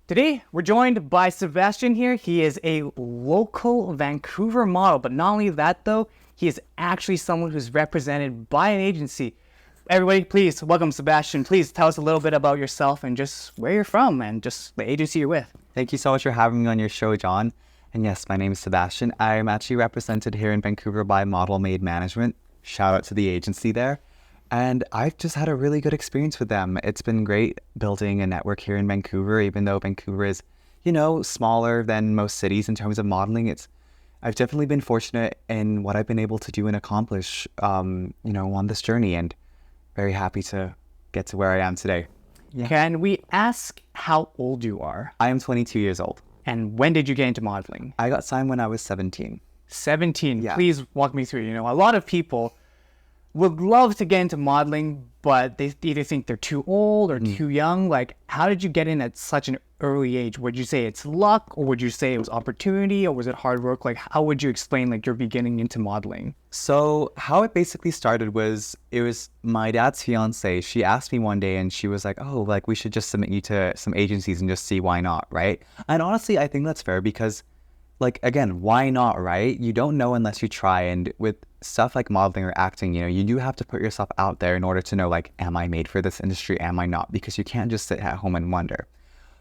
Today, we're joined by Sebastian here. He is a local Vancouver model, but not only that though, he is actually someone who's represented by an agency. Everybody, please welcome Sebastian. Please tell us a little bit about yourself and just where you're from and just the agency you're with. Thank you so much for having me on your show, John. And yes, my name is Sebastian. I am actually represented here in Vancouver by Model Made Management. Shout out to the agency there. And I've just had a really good experience with them. It's been great building a network here in Vancouver, even though Vancouver is, smaller than most cities in terms of modeling. I've definitely been fortunate in what I've been able to do and accomplish, on this journey, and very happy to get to where I am today. Yeah. Can we ask how old you are? I am 22 years old. And when did you get into modeling? I got signed when I was 17. 17. Yeah. Please walk me through. A lot of people would love to get into modeling, but they either think they're too old or too young. Like, how did you get in at such an early age? Would you say it's luck, or would you say it was opportunity, or was it hard work? Like, how would you explain your beginning into modeling? So how it basically started was, it was my dad's fiance. She asked me one day and she was like, oh, we should just submit you to some agencies and just see why not, right? And honestly, I think that's fair because, again, why not, right? You don't know unless you try. And with stuff like modeling or acting, you do have to put yourself out there in order to know, am I made for this industry? Am I not? Because you can't just sit at home and wonder.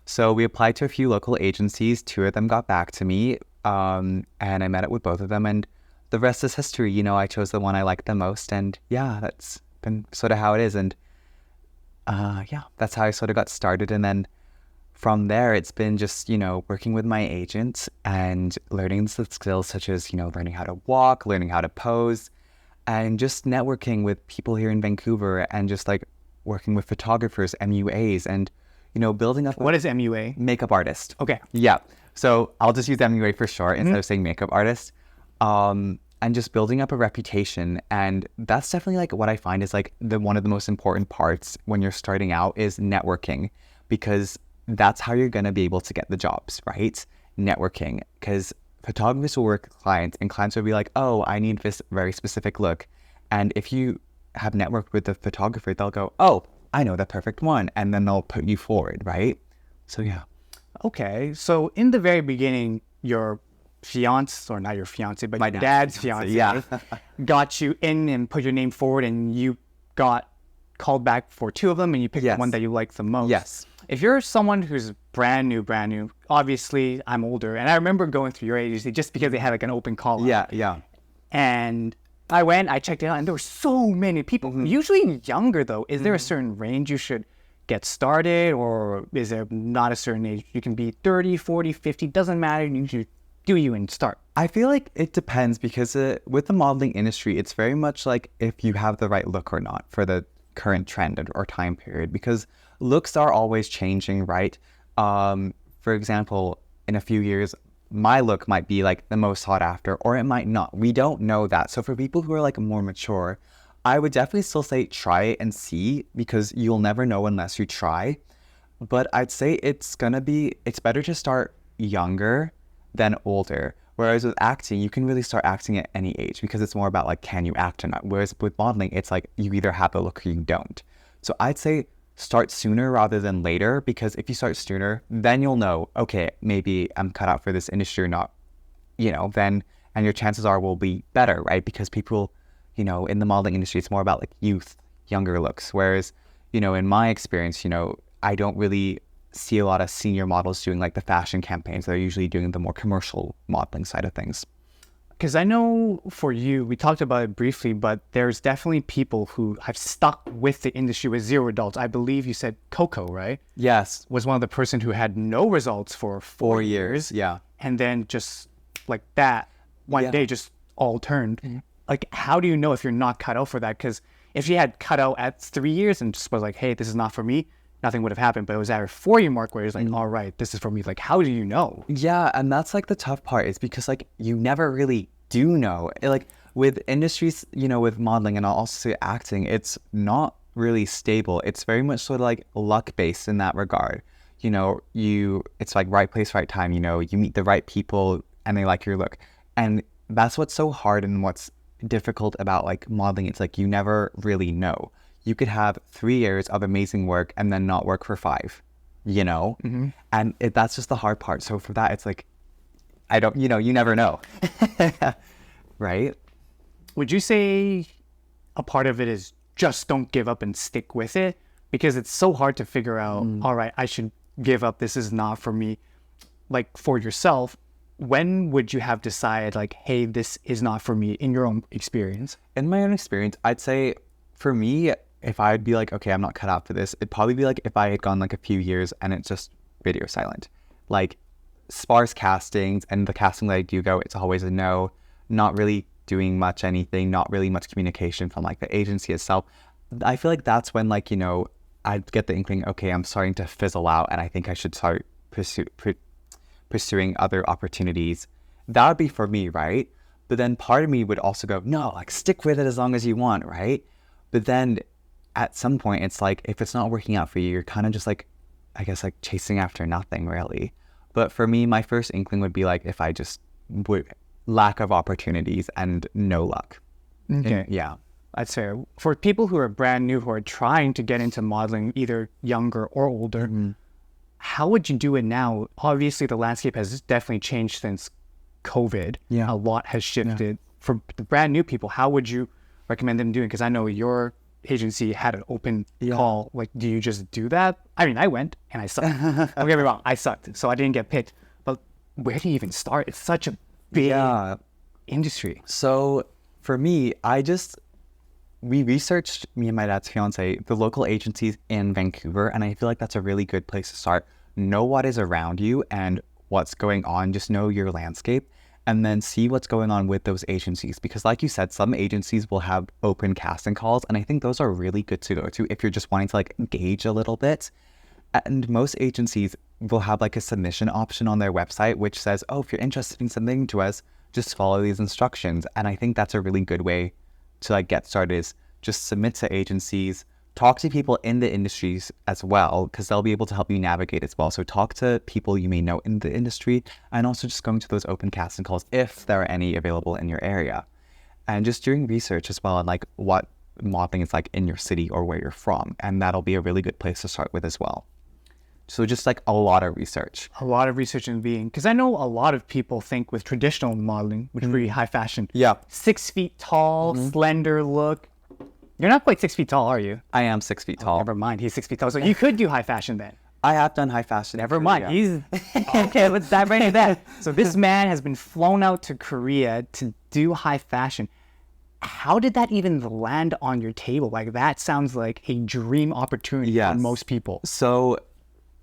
So we applied to a few local agencies. 2 of them got back to me, and I met up with both of them. And the rest is history. I chose the one I liked the most. And yeah, that's been sort of how it is. And that's how I sort of got started. And then from there, it's been just, working with my agent and learning the skills such as, learning how to walk, learning how to pose, and just networking with people here in Vancouver, and just working with photographers, MUAs, and, building up. What is MUA? Makeup artist. Okay. Yeah. So I'll just use MUA for short instead of saying makeup artist. And just building up a reputation. And that's definitely what I find is one of the most important parts when you're starting out is networking, because that's how you're going to be able to get the jobs, right? Networking. Because photographers will work with clients, and clients will be like, oh, I need this very specific look. And if you have networked with the photographer, they'll go, oh, I know the perfect one. And then they'll put you forward, right? So yeah. Okay. So in the very beginning, your fiance, or not your fiance, but My your dad's fiance, yeah. got you in and put your name forward, and you got called back for 2 of them, and you picked the one that you liked the most. Yes. If you're someone who's brand new, obviously I'm older, and I remember going through your agency just because they had an open call. Yeah. And I checked it out, and there were so many people, usually younger though. Is there a certain range you should get started, or is there not a certain age? You can be 30, 40, 50, doesn't matter. You should do you and start. I feel like it depends, because with the modeling industry, it's very much if you have the right look or not for the current trend or time period, because looks are always changing, right? For example, in a few years, my look might be the most sought after, or it might not. We don't know that. So for people who are more mature, I would definitely still say try it and see, because you'll never know unless you try. But I'd say it's better to start younger than older. Whereas with acting, you can really start acting at any age, because it's more about can you act or not. Whereas with modeling, it's you either have the look or you don't. So I'd say start sooner rather than later, because if you start sooner, then you'll know, okay, maybe I'm cut out for this industry or not, then, and your chances will be better, right? Because people, in the modeling industry, it's more about youth, younger looks. Whereas, in my experience, I don't really see a lot of senior models doing the fashion campaigns. They're usually doing the more commercial modeling side of things. Because I know for you, we talked about it briefly, but there's definitely people who have stuck with the industry with 0 results. I believe you said Coco, right? Yes. Was one of the person who had no results for 4 years. Yeah. And then just that one day just all turned. How do you know if you're not cut out for that? Because if she had cut out at 3 years and just was hey, this is not for me, nothing would have happened. But it was at her 4-year mark where it's all right, this is for me. How do you know? Yeah, and that's the tough part, is because you never really do know. With industries, with modeling, and I'll also say acting, it's not really stable. It's very much sort of luck based in that regard. It's right place, right time. You meet the right people and they like your look, and that's what's so hard and what's difficult about modeling. It's you never really know. You could have 3 years of amazing work and then not work for 5, you know? And that's just the hard part. So for that, it's like, I don't, you never know. Right? Would you say a part of it is just don't give up and stick with it? Because it's so hard to figure out, all right, I should give up. This is not for me. Like for yourself, when would you have decided like, hey, this is not for me in your own experience? In my own experience, I'd say for me, if I'd be like, okay, I'm not cut out for this, it'd probably be like if I had gone like a few years and it's just radio silent. Like sparse castings, and the casting that I do go, it's always a no, not really doing much anything, not really much communication from like the agency itself. I feel like that's when like, I'd get the inkling, okay, I'm starting to fizzle out and I think I should start pursuing other opportunities. That would be for me, right? But then part of me would also go, no, like stick with it as long as you want, right? But then at some point, it's like, if it's not working out for you, you're kind of just like, I guess like chasing after nothing really. But for me, my first inkling would be like, if I just would lack of opportunities and no luck. Okay. Yeah. I'd say for people who are brand new, who are trying to get into modeling, either younger or older, how would you do it now? Obviously, the landscape has definitely changed since COVID. Yeah. A lot has shifted. For the brand new people, how would you recommend them doing? Because I know your agency had an open call. Like, do you just do that? I mean, I went and I sucked. Don't get me wrong, I sucked, so I didn't get picked. But where do you even start? It's such a big industry. So for me, we researched, me and my dad's fiance, the local agencies in Vancouver, and I feel like that's a really good place to start. Know what is around you and what's going on. Just know your landscape, and then see what's going on with those agencies. Because like you said, some agencies will have open casting calls, and I think those are really good to go to if you're just wanting to like gauge a little bit. And most agencies will have like a submission option on their website, which says, oh, if you're interested in submitting to us, just follow these instructions. And I think that's a really good way to like get started, is just submit to agencies, talk to people in the industries as well, because they'll be able to help you navigate as well. So talk to people you may know in the industry, and also just going to those open casting calls if there are any available in your area. And just doing research as well on like what modeling is like in your city or where you're from. And that'll be a really good place to start with as well. So just like a lot of research. A lot of research in being, because I know a lot of people think with traditional modeling, which would be high fashion. Yeah. 6 feet tall, slender look. You're not quite 6 feet tall, are you? I am 6 feet tall. Never mind, he's 6 feet tall. So you could do high fashion then. I have done high fashion. Never mind. He's okay. Let's dive right into that. So this man has been flown out to Korea to do high fashion. How did that even land on your table? Like, that sounds like a dream opportunity for most people. So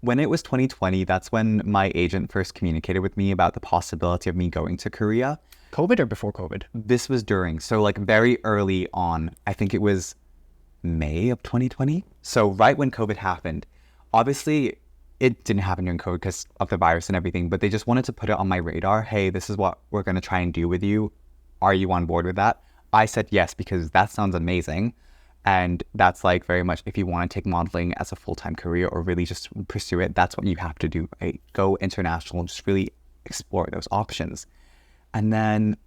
when it was 2020, that's when my agent first communicated with me about the possibility of me going to Korea. COVID or before COVID? This was during. So like very early on, I think it was May of 2020. So right when COVID happened. Obviously, it didn't happen during COVID because of the virus and everything, but they just wanted to put it on my radar. Hey, this is what we're going to try and do with you. Are you on board with that? I said yes, because that sounds amazing. And that's like very much, if you want to take modeling as a full-time career or really just pursue it, that's what you have to do, right? Go international, just really explore those options. And then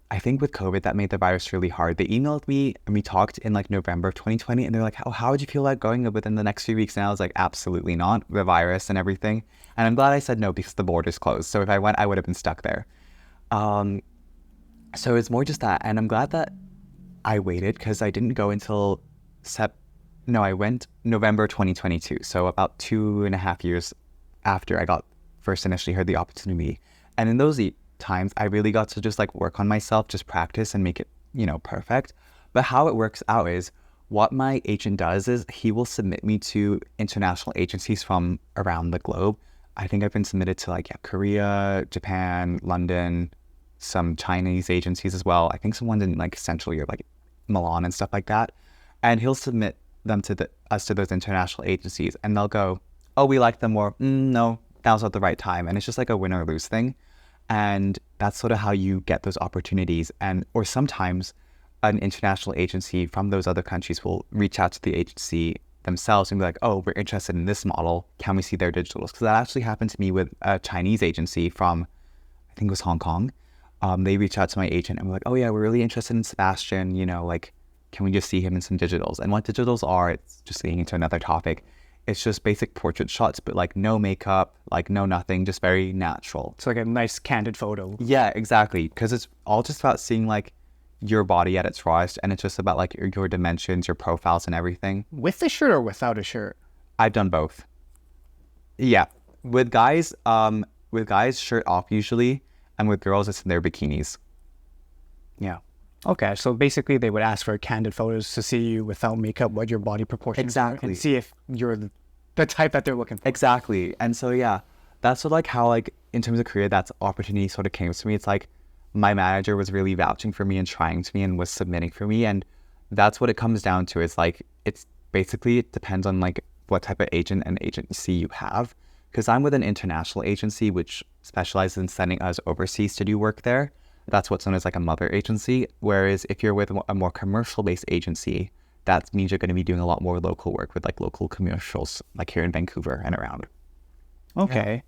I think with COVID, that made the virus really hard. They emailed me and we talked in like November of 2020, and they're like, how would you feel like going within the next few weeks? And I was like, absolutely not, the virus and everything. And I'm glad I said no, because the borders closed. So if I went, I would have been stuck there. So it's more just that. And I'm glad that I waited, because I didn't go until I went November 2022. So about 2.5 years after I got first initially heard the opportunity. And in those times, I really got to just like work on myself, just practice and make it, perfect. But how it works out is, what my agent does is he will submit me to international agencies from around the globe. I think I've been submitted to like Korea, Japan, London, some Chinese agencies as well. I think some ones in like Central Europe, like Milan and stuff like that. And he'll submit them to us to those international agencies, and they'll go, oh, we like them, or no, now's not the right time. And it's just like a win or lose thing. And that's sort of how you get those opportunities. Or sometimes an international agency from those other countries will reach out to the agency themselves and be like, oh, we're interested in this model. Can we see their digitals? Because that actually happened to me with a Chinese agency from, I think it was Hong Kong. They reached out to my agent and were like, oh yeah, we're really interested in Sebastian, like, can we just see him in some digitals? And what digitals are, it's just getting into another topic, It's just basic portrait shots, but like no makeup, like no nothing, just very natural. It's like a nice candid photo. Yeah, exactly. Because it's all just about seeing like your body at its rawest, and it's just about like your dimensions, your profiles, and everything. With a shirt or without a shirt? I've done both. Yeah, with guys, shirt off usually, and with girls, it's in their bikinis. Yeah. Okay, so basically they would ask for candid photos to see you without makeup, what your body proportions Exactly. are, and see if you're the type that they're looking for. Exactly. And so, yeah, that's sort of like how, like, in terms of career, that's opportunity sort of came to me. It's like my manager was really vouching for me and trying to me and was submitting for me. And that's what it comes down to. It's like, it's basically, it depends on like what type of agent and agency you have. Because I'm with an international agency, which specializes in sending us overseas to do work there. That's what's known as like a mother agency. Whereas if you're with a more commercial-based agency, that means you're going to be doing a lot more local work with like local commercials, like here in Vancouver and around. Okay.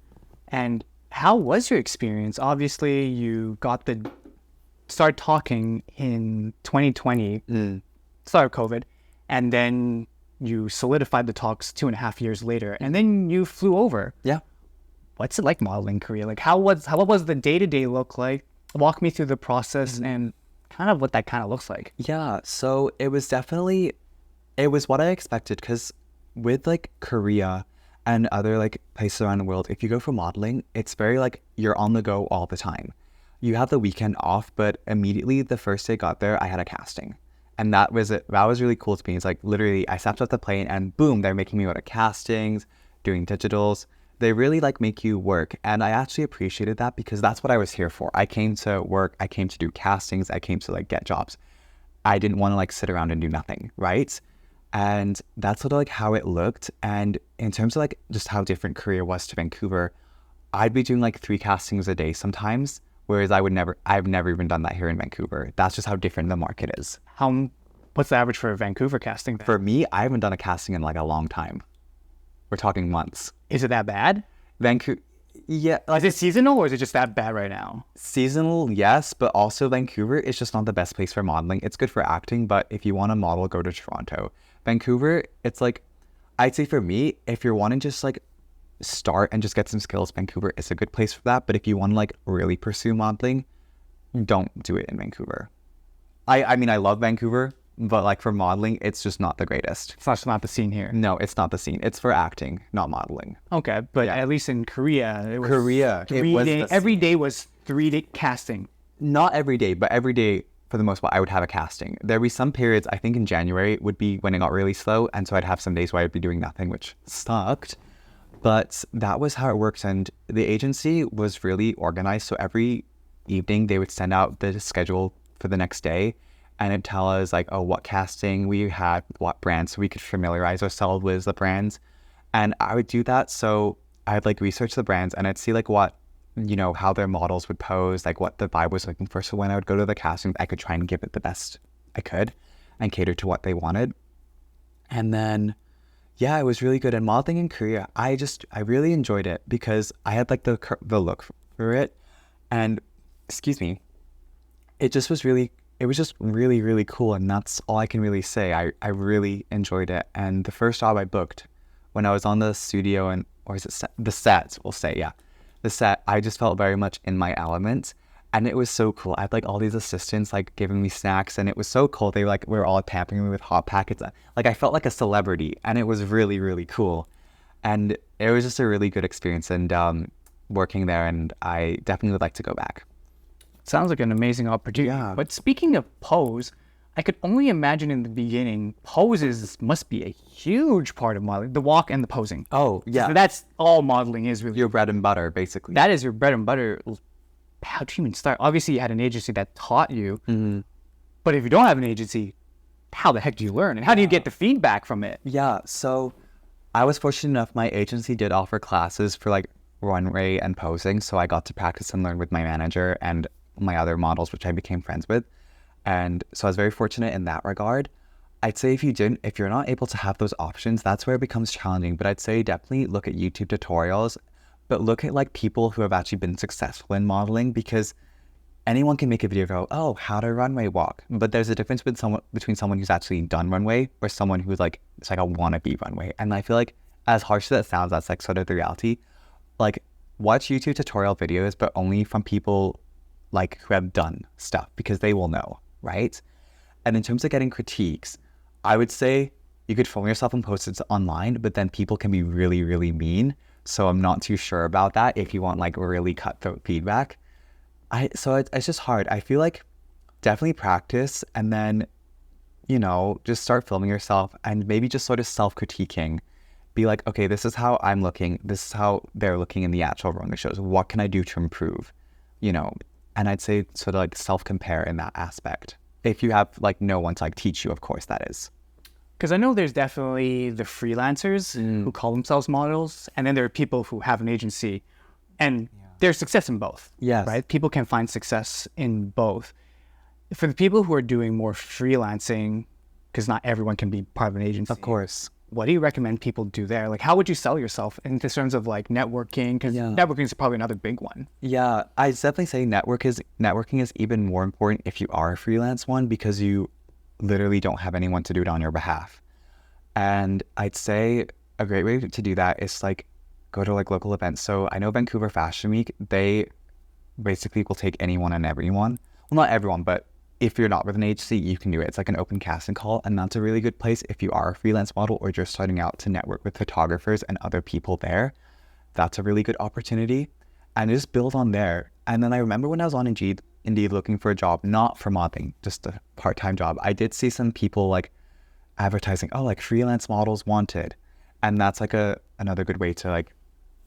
And how was your experience? Obviously, you start talking in 2020, start of COVID, and then you solidified the talks 2.5 years later, and then you flew over. Yeah. What's it like modeling Korea? Like, what was the day-to-day look like? Walk me through the process and kind of what that kind of looks like. Yeah, so it was what I expected, because with like Korea and other like places around the world, if you go for modeling, it's very like you're on the go all the time. You have the weekend off, but immediately the first day I got there, I had a casting. And that was it. That was really cool to me. It's like literally I stepped off the plane and boom, they're making me go to castings, doing digitals. They really like make you work. And I actually appreciated that, because that's what I was here for. I came to work, I came to do castings, I came to like get jobs. I didn't want to like sit around and do nothing, right? And that's sort of like how it looked. And in terms of like just how different Korea was to Vancouver, I'd be doing like 3 castings a day sometimes, whereas I've never even done that here in Vancouver. That's just how different the market is. What's the average for a Vancouver casting then? For me, I haven't done a casting in like a long time. We're talking months. Is it that bad? Vancouver, yeah. Is it seasonal or is it just that bad right now? Seasonal, yes, but also Vancouver is just not the best place for modeling. It's good for acting, but if you want to model, go to Toronto. Vancouver, it's like, I'd say for me, if you're wanting to just like start and just get some skills, Vancouver is a good place for that. But if you want to like really pursue modeling, don't do it in Vancouver. I mean, I love Vancouver, but like for modeling, it's just not the greatest. It's not the scene here. No, it's not the scene. It's for acting, not modeling. Okay, but at least in Korea, it was every day was 3-day casting. Not every day, but every day for the most part, I would have a casting. There'd be some periods, I think in January would be when it got really slow, and so I'd have some days where I'd be doing nothing, which sucked. But that was how it works, and the agency was really organized. So every evening they would send out the schedule for the next day, and it'd tell us like, oh, what casting we had, what brands, so we could familiarize ourselves with the brands. And I would do that. So I'd like research the brands, and I'd see like what, you know, how their models would pose, like what the vibe was looking for. So when I would go to the casting, I could try and give it the best I could and cater to what they wanted. And then, yeah, it was really good. And modeling in Korea, I really enjoyed it, because I had like the look for it. And excuse me, it was just really, really cool. And that's all I can really say. I really enjoyed it. And the first job I booked when I was on the studio, or is it the set, we'll say, yeah. The set, I just felt very much in my element, and it was so cool. I had like all these assistants like giving me snacks, and it was so cool. They were all pampering me with hot packets. Like I felt like a celebrity, and it was really, really cool. And it was just a really good experience, and working there, and I definitely would like to go back. Sounds like an amazing opportunity. Yeah. But speaking of pose, I could only imagine in the beginning, poses must be a huge part of modeling, the walk and the posing. Oh, yeah. So that's all modeling is really. Your bread and butter, basically. That is your bread and butter. How do you even start? Obviously, you had an agency that taught you. Mm-hmm. But if you don't have an agency, how the heck do you learn? And how do you get the feedback from it? Yeah, so I was fortunate enough, my agency did offer classes for like runway and posing. So I got to practice and learn with my manager and my other models, which I became friends with. And so I was very fortunate in that regard. I'd say if you're not able to have those options, that's where it becomes challenging. But I'd say definitely look at YouTube tutorials, but look at like people who have actually been successful in modeling, because anyone can make a video go, oh, how to runway walk. But there's a difference between someone who's actually done runway or someone who's like, it's like a wannabe runway. And I feel like as harsh as that sounds, that's like sort of the reality. Like, watch YouTube tutorial videos, but only from people like who have done stuff, because they will know, right? And in terms of getting critiques, I would say you could film yourself and post it online, but then people can be really, really mean. So I'm not too sure about that if you want like really cutthroat feedback. It's just hard. I feel like definitely practice, and then, you know, just start filming yourself and maybe just sort of self-critiquing. Be like, okay, this is how I'm looking. This is how they're looking in the actual runway shows. What can I do to improve? You know, and I'd say sort of like self-compare in that aspect. If you have like no one to like teach you, of course, that is. Because I know there's definitely the freelancers who call themselves models, and then there are people who have an agency, and there's success in both. Yes. Right? People can find success in both. For the people who are doing more freelancing, because not everyone can be part of an agency. Of course. What do you recommend people do there? Like, how would you sell yourself in terms of like networking? Because networking is probably another big one. Yeah, I definitely say networking is even more important if you are a freelance one, because you literally don't have anyone to do it on your behalf. And I'd say a great way to do that is like go to like local events. So I know Vancouver Fashion Week, they basically will take anyone and everyone. Well, not everyone, but if you're not with an agency, you can do it. It's like an open casting call, and that's a really good place if you are a freelance model or just starting out to network with photographers and other people there. That's a really good opportunity, and just build on there. And then I remember when I was on Indeed looking for a job, not for modeling, just a part-time job, I did see some people like advertising, oh, like freelance models wanted. And that's like another good way to like,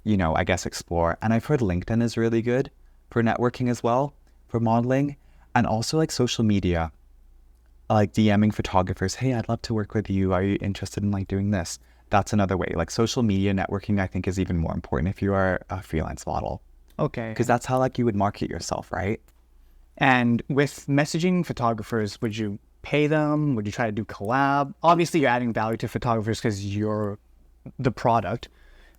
you know, I guess explore. And I've heard LinkedIn is really good for networking as well, for modeling. And also like social media, like DMing photographers, hey, I'd love to work with you. Are you interested in like doing this? That's another way. Like social media networking, I think, is even more important if you are a freelance model. Okay. Because that's how like you would market yourself, right? And with messaging photographers, would you pay them? Would you try to do collab? Obviously, you're adding value to photographers because you're the product.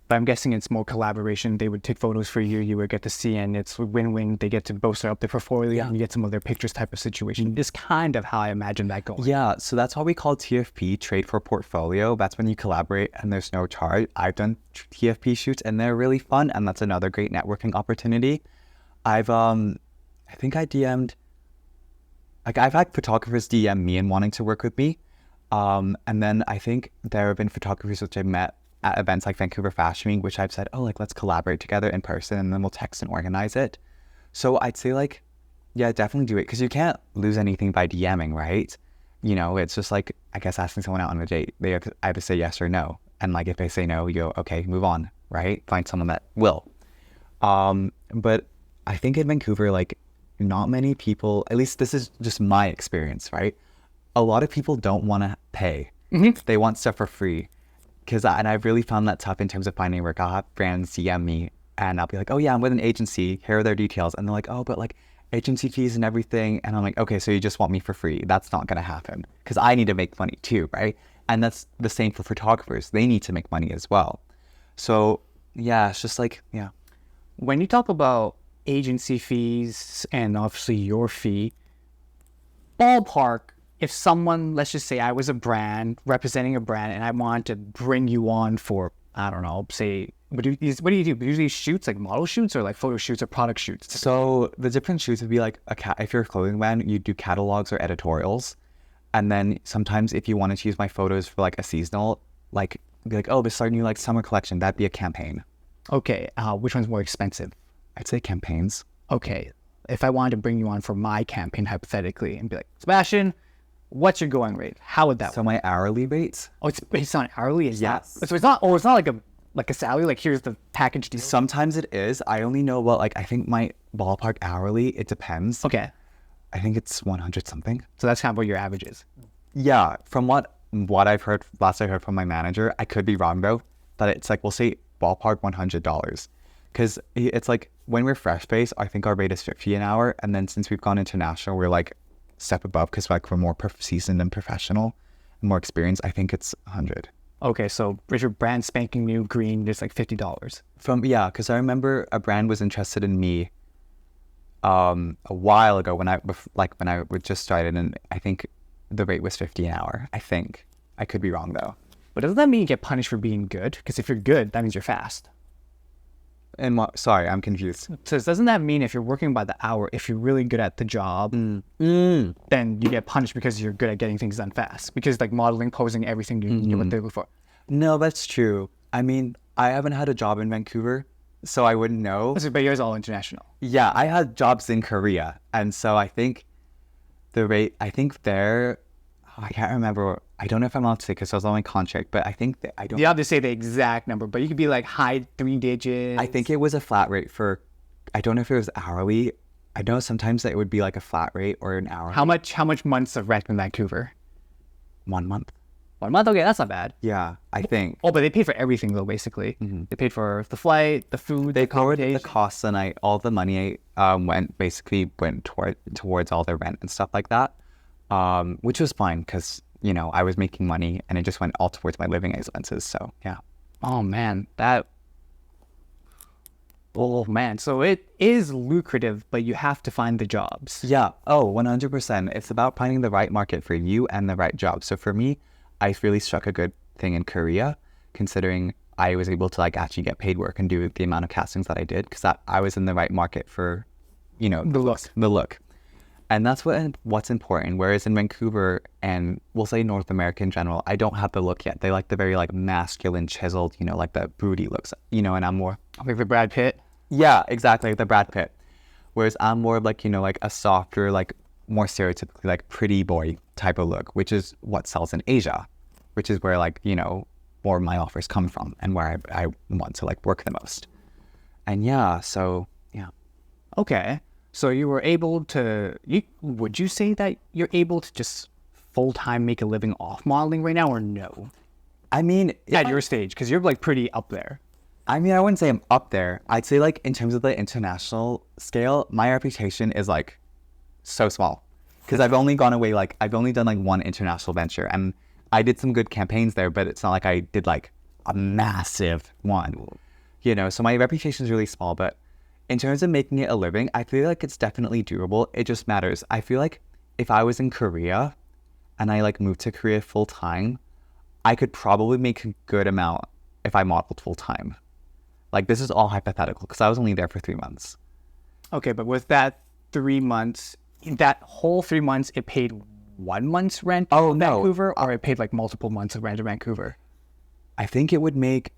But I'm guessing it's more collaboration. They would take photos for you. You would get to see, and it's win-win. They get to both set up their portfolio, and you get some of their pictures type of situation. It's kind of how I imagine that going. Yeah, so that's what we call TFP, trade for portfolio. That's when you collaborate and there's no charge. I've done TFP shoots and they're really fun, and that's another great networking opportunity. I think I DM'd, like I've had photographers DM me and wanting to work with me. And then I think there have been photographers which I've met at events like Vancouver Fashion Week, which I've said, oh, like let's collaborate together in person, and then we'll text and organize it. So I'd say like, yeah, definitely do it, because you can't lose anything by DMing, right? You know, it's just like, I guess, asking someone out on a date. They have to either say yes or no. And like, if they say no, you go, okay, move on, right? Find someone that will. But I think in Vancouver, like not many people, at least this is just my experience, right? A lot of people don't want to pay. They want stuff for free. And I've really found that tough in terms of finding work. I'll have brands DM me and I'll be like, oh yeah, I'm with an agency. Here are their details. And they're like, oh, but like agency fees and everything. And I'm like, okay, so you just want me for free. That's not going to happen, because I need to make money too, right? And that's the same for photographers. They need to make money as well. So yeah, it's just like, yeah. When you talk about agency fees and obviously your fee, ballpark, if someone, let's just say I was a brand representing a brand and I wanted to bring you on for, I don't know, say, what do you do? Usually shoots, like model shoots or like photo shoots or product shoots? So the different shoots would be like, if you're a clothing brand, you do catalogs or editorials. And then sometimes if you wanted to use my photos for like a seasonal, like be like, oh, this is our new like summer collection, that'd be a campaign. Okay, which one's more expensive? I'd say campaigns. Okay, if I wanted to bring you on for my campaign hypothetically and be like, Sebastian, what's your going rate? How would that So work? my hourly rates? Oh, it's based on hourly? Yes. So it's not like a salary, like here's the package deal? Sometimes it is. I only know what, like, I think my ballpark hourly, it depends. Okay, I think it's 100 something. so that's kind of what your average is. Yeah, from what I've heard, last I heard from my manager, I could be wrong though, but it's like, we'll say ballpark $100. Because it's like, when we're fresh-based, I think our rate is 50 an hour. And then since we've gone international, we're like step above, because like we're more seasoned and professional and more experienced. I think it's 100. Okay, so Richard brand spanking new green, it's like $50. Yeah, because I remember a brand was interested in me a while ago when I would just started, and I think the rate was 50 an hour. I think. I could be wrong though. But doesn't that mean you get punished for being good? Because if you're good, that means you're fast. And sorry, I'm confused. So doesn't that mean if you're working by the hour, if you're really good at the job, then you get punished because you're good at getting things done fast? Because like modeling, posing, everything, you what they look for. No, that's true. I mean, I haven't had a job in Vancouver, so I wouldn't know. But yours all international. Yeah, I had jobs in Korea, and so I think the rate, I can't remember. I don't know if I'm allowed to say because I was on my contract, but I think that I don't. You have to say the exact number, but you could be like high 3 digits. I think it was a flat rate for, I don't know if it was hourly. I know sometimes that it would be like a flat rate or an hour. How much months of rent in Vancouver? 1 month. 1 month? Okay, that's not bad. Yeah, I think. Oh, but they paid for everything though, basically. They paid for the flight, the food, They the covered the accommodation. costs, and all the money went towards all their rent and stuff like that, which was fine because I was making money and it just went all towards my living expenses. So yeah. Oh man, so it is lucrative, but you have to find the jobs. Yeah. Oh, 100%. It's about finding the right market for you and the right job. So for me, I really struck a good thing in Korea, considering I was able to like actually get paid work and do the amount of castings that I did because I was in the right market for, The look. And that's what's important. Whereas in Vancouver and we'll say North America in general, I don't have the look yet. They like the very like masculine, chiseled, like the broody looks, and I'm more Like the Brad Pitt. Yeah, exactly, the Brad Pitt. Whereas I'm more of like, like a softer, like more stereotypically like pretty boy type of look, which is what sells in Asia, which is where like, more of my offers come from and where I want to like work the most. And yeah, so yeah. Okay. So you were able to, would you say that you're able to just full-time make a living off modeling right now or no? I mean, At your stage, because you're like pretty up there. I mean, I wouldn't say I'm up there. I'd say like in terms of the international scale, my reputation is like so small because I've only done like one international venture and I did some good campaigns there, but it's not like I did like a massive one, so my reputation is really small, but in terms of making it a living, I feel like it's definitely doable. It just matters. I feel like if I was in Korea and I like moved to Korea full time, I could probably make a good amount if I modeled full time. Like this is all hypothetical because I was only there for 3 months. Okay, but with that 3 months, that whole 3 months, it paid 1 month's rent in Vancouver, or it paid like multiple months of rent in Vancouver? I think it would make,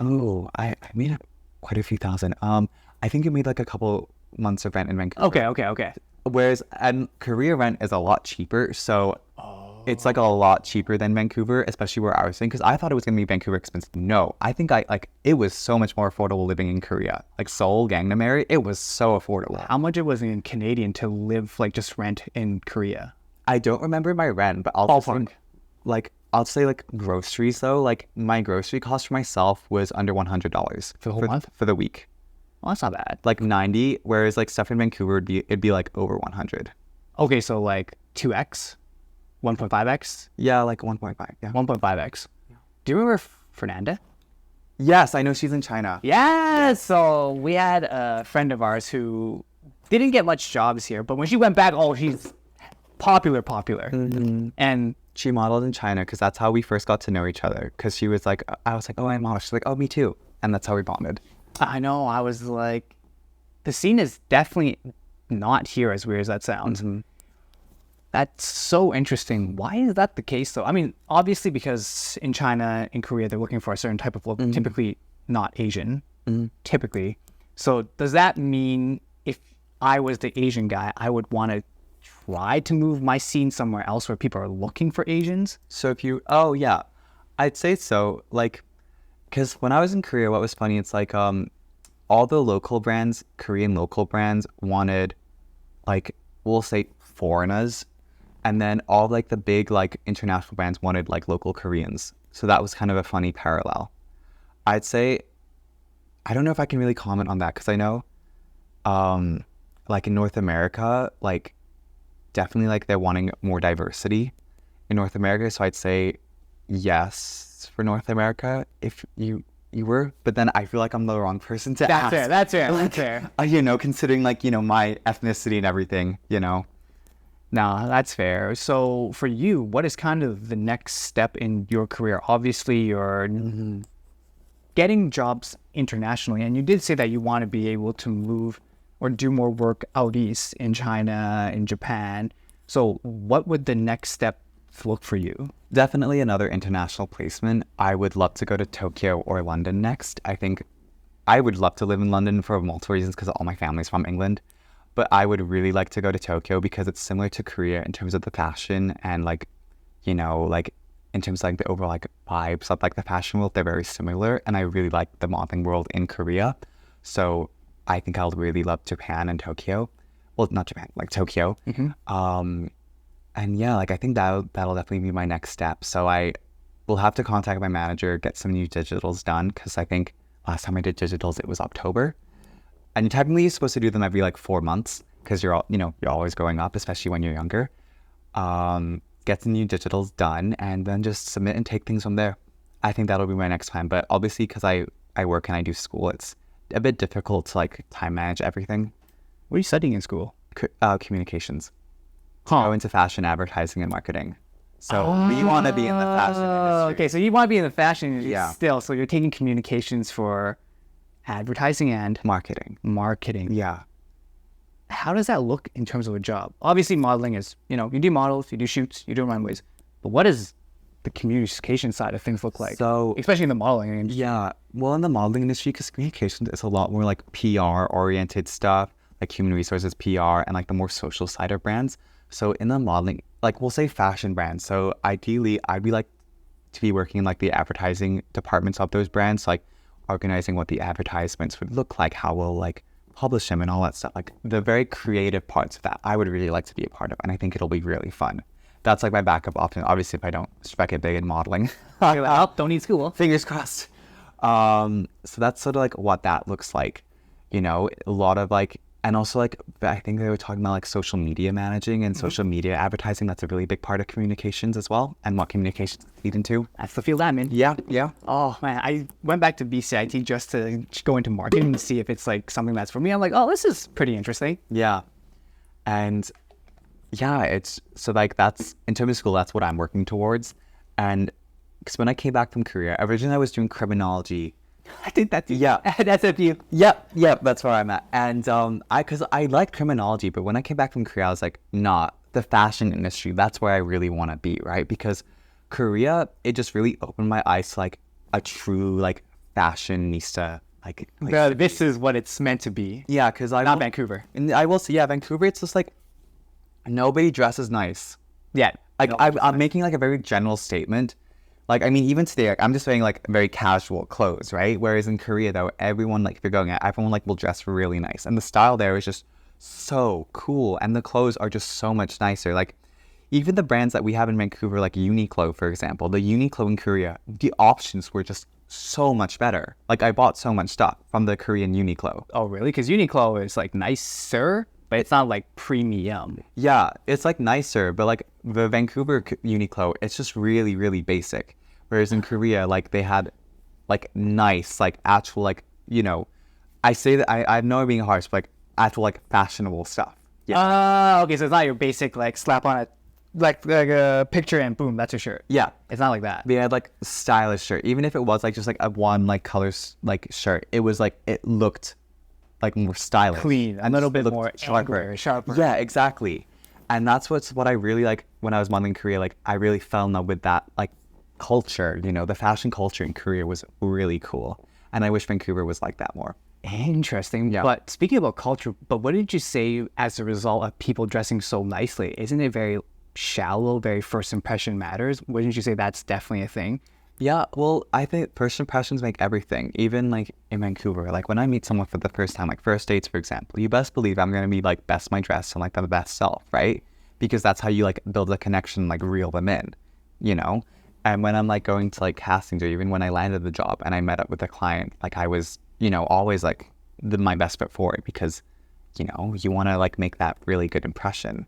I made quite a few thousand. I think it made like a couple months of rent in Vancouver. Okay. Whereas Korea rent is a lot cheaper, so it's like a lot cheaper than Vancouver, especially where I was in, because I thought it was gonna be Vancouver expensive. No, I think it was so much more affordable living in Korea, like Seoul, Gangnam area. It was so affordable. How much it was in Canadian to live like just rent in Korea? I don't remember my rent, but I'll say like groceries though. Like my grocery cost for myself was under $100 For the whole month? for the week. Well, that's not bad. Like 90, whereas like stuff in Vancouver it'd be like over 100. Okay, so like 2x, 1.5x, Yeah, like 1.5. Yeah. 1.5x. Do you remember Fernanda? Yes, I know she's in China. Yeah. So we had a friend of ours who didn't get much jobs here, but when she went back, she's popular. And She modeled in China because that's how we first got to know each other. Because she was like, I was like, oh, I model. She's like, oh, me too. And that's how we bonded. I know, I was like, the scene is definitely not here, as weird as that sounds. That's so interesting. Why is that the case, though? I mean, obviously because in China, in Korea, they're looking for a certain type of look, typically not Asian, typically. So does that mean if I was the Asian guy, I would want to try to move my scene somewhere else where people are looking for Asians? So I'd say so. Like, because when I was in Korea, what was funny, it's like all the local brands, Korean local brands wanted like, we'll say foreigners. And then all like the big like international brands wanted like local Koreans. So that was kind of a funny parallel. I'd say, I don't know if I can really comment on that because I know like in North America, like definitely like they're wanting more diversity in North America. So I'd say yes for North America if you were, but then I feel like I'm the wrong person to ask. That's fair. Considering like, my ethnicity and everything, No, that's fair. So for you, what is kind of the next step in your career? Obviously, you're getting jobs internationally, and you did say that you want to be able to move or do more work out east in China, in Japan. So what would the next step look for you? Definitely another international placement. I would love to go to Tokyo or London next. I think I would love to live in London for multiple reasons because all my family's from England. But I would really like to go to Tokyo because it's similar to Korea in terms of the fashion and like, you know, like in terms of like the overall like vibes of like the fashion world, they're very similar. And I really like the modeling world in Korea. So I think I'll really love Japan and Tokyo. Well, not Japan, like Tokyo. And yeah, like I think that'll definitely be my next step. So I will have to contact my manager, get some new digitals done because I think last time I did digitals, it was October. And technically you're supposed to do them every like 4 months because you're all, you're always growing up, especially when you're younger. Get the new digitals done and then just submit and take things from there. I think that'll be my next plan. But obviously because I work and I do school, it's a bit difficult to like time manage everything. What are you studying in school? Communications. Go into fashion, advertising, and marketing. So we want to be in the fashion industry. Okay, so you want to be in the fashion industry Yeah. still. So you're taking communications for advertising and Marketing. marketing. Yeah. How does that look in terms of a job? Obviously, modeling is, you do models, you do shoots, you do runways. But what does the communication side of things look like? So especially in the modeling industry. yeah, well, in the modeling industry, because communications is a lot more like PR oriented stuff, like human resources PR, and like the more social side of brands. So in the modeling, like we'll say fashion brands. So ideally, I'd be like to be working in like the advertising departments of those brands, like organizing what the advertisements would look like, how we'll like publish them and all that stuff. Like the very creative parts of that, I would really like to be a part of, and I think it'll be really fun. That's like my backup option. Obviously, if I don't strike it big in modeling, You're like, oh, don't need school. fingers crossed. So that's sort of like what that looks like, a lot of like, and also like, I think they were talking about like social media managing and social media advertising. That's a really big part of communications as well, and what communications feed into. That's the field I'm in. Yeah, yeah. Oh man, I went back to BCIT just to go into marketing to see if it's like something that's for me. I'm like, oh, this is pretty interesting. Yeah. And yeah, it's so like that's in terms of school, that's what I'm working towards. And because when I came back from Korea, originally I was doing criminology. I did that too. Yeah. That's a few. Yep, that's where I'm at. And because I liked criminology, but when I came back from Korea, I was like, nah, the fashion industry, that's where I really want to be, right? Because Korea, it just really opened my eyes to like a true like fashionista. Like This is what it's meant to be. yeah, because Not Vancouver. And I will say, yeah, Vancouver, it's just like nobody dresses nice. Yeah. Like I'm making like a very general statement. Like, I mean, even today, like, I'm just wearing like very casual clothes, right? Whereas in Korea, though, everyone, like, if you're going out, everyone like will dress really nice. And the style there is just so cool. And the clothes are just so much nicer. Like, even the brands that we have in Vancouver, like Uniqlo, for example, the Uniqlo in Korea, the options were just so much better. Like, I bought so much stuff from the Korean Uniqlo. Oh, really? Because Uniqlo is like nicer, but it's not like premium. Yeah, it's like nicer, but like the Vancouver Uniqlo, it's just really, really basic. Whereas in Korea, like they had like nice, like actual, like, I say that I know I'm being harsh, but like actual, like fashionable stuff. Yeah. Okay, so it's not your basic like slap on like a picture and boom, that's your shirt. Yeah. It's not like that. They had like stylish shirt. Even if it was like just like a one like colors like shirt, it was like, it looked like more stylish. Clean, a and little just bit looked more sharper. sharper. Yeah, exactly. And that's what I really like when I was modeling in Korea. Like I really fell in love with that like culture, the fashion culture in Korea was really cool. And I wish Vancouver was like that more. Interesting. Yeah. But speaking about culture, but what did you say as a result of people dressing so nicely? Isn't it very shallow, very first impression matters? Wouldn't you say that's definitely a thing? Yeah, well, I think first impressions make everything. Even like in Vancouver, like when I meet someone for the first time, like first dates, for example, you best believe I'm going to be like best my dress and like the best self, right? Because that's how you like build a connection, like reel them in, And when I'm like going to like castings, or even when I landed the job and I met up with the client, like I was, always like my best foot forward because, you want to like make that really good impression.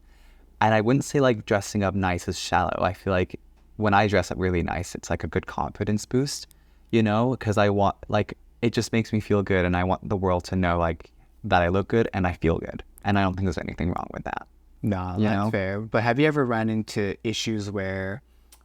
And I wouldn't say like dressing up nice is shallow. I feel like when I dress up really nice, it's like a good confidence boost, because I want like, it just makes me feel good. And I want the world to know like that I look good and I feel good. And I don't think there's anything wrong with that. No, You that's know? fair. But have you ever run into issues where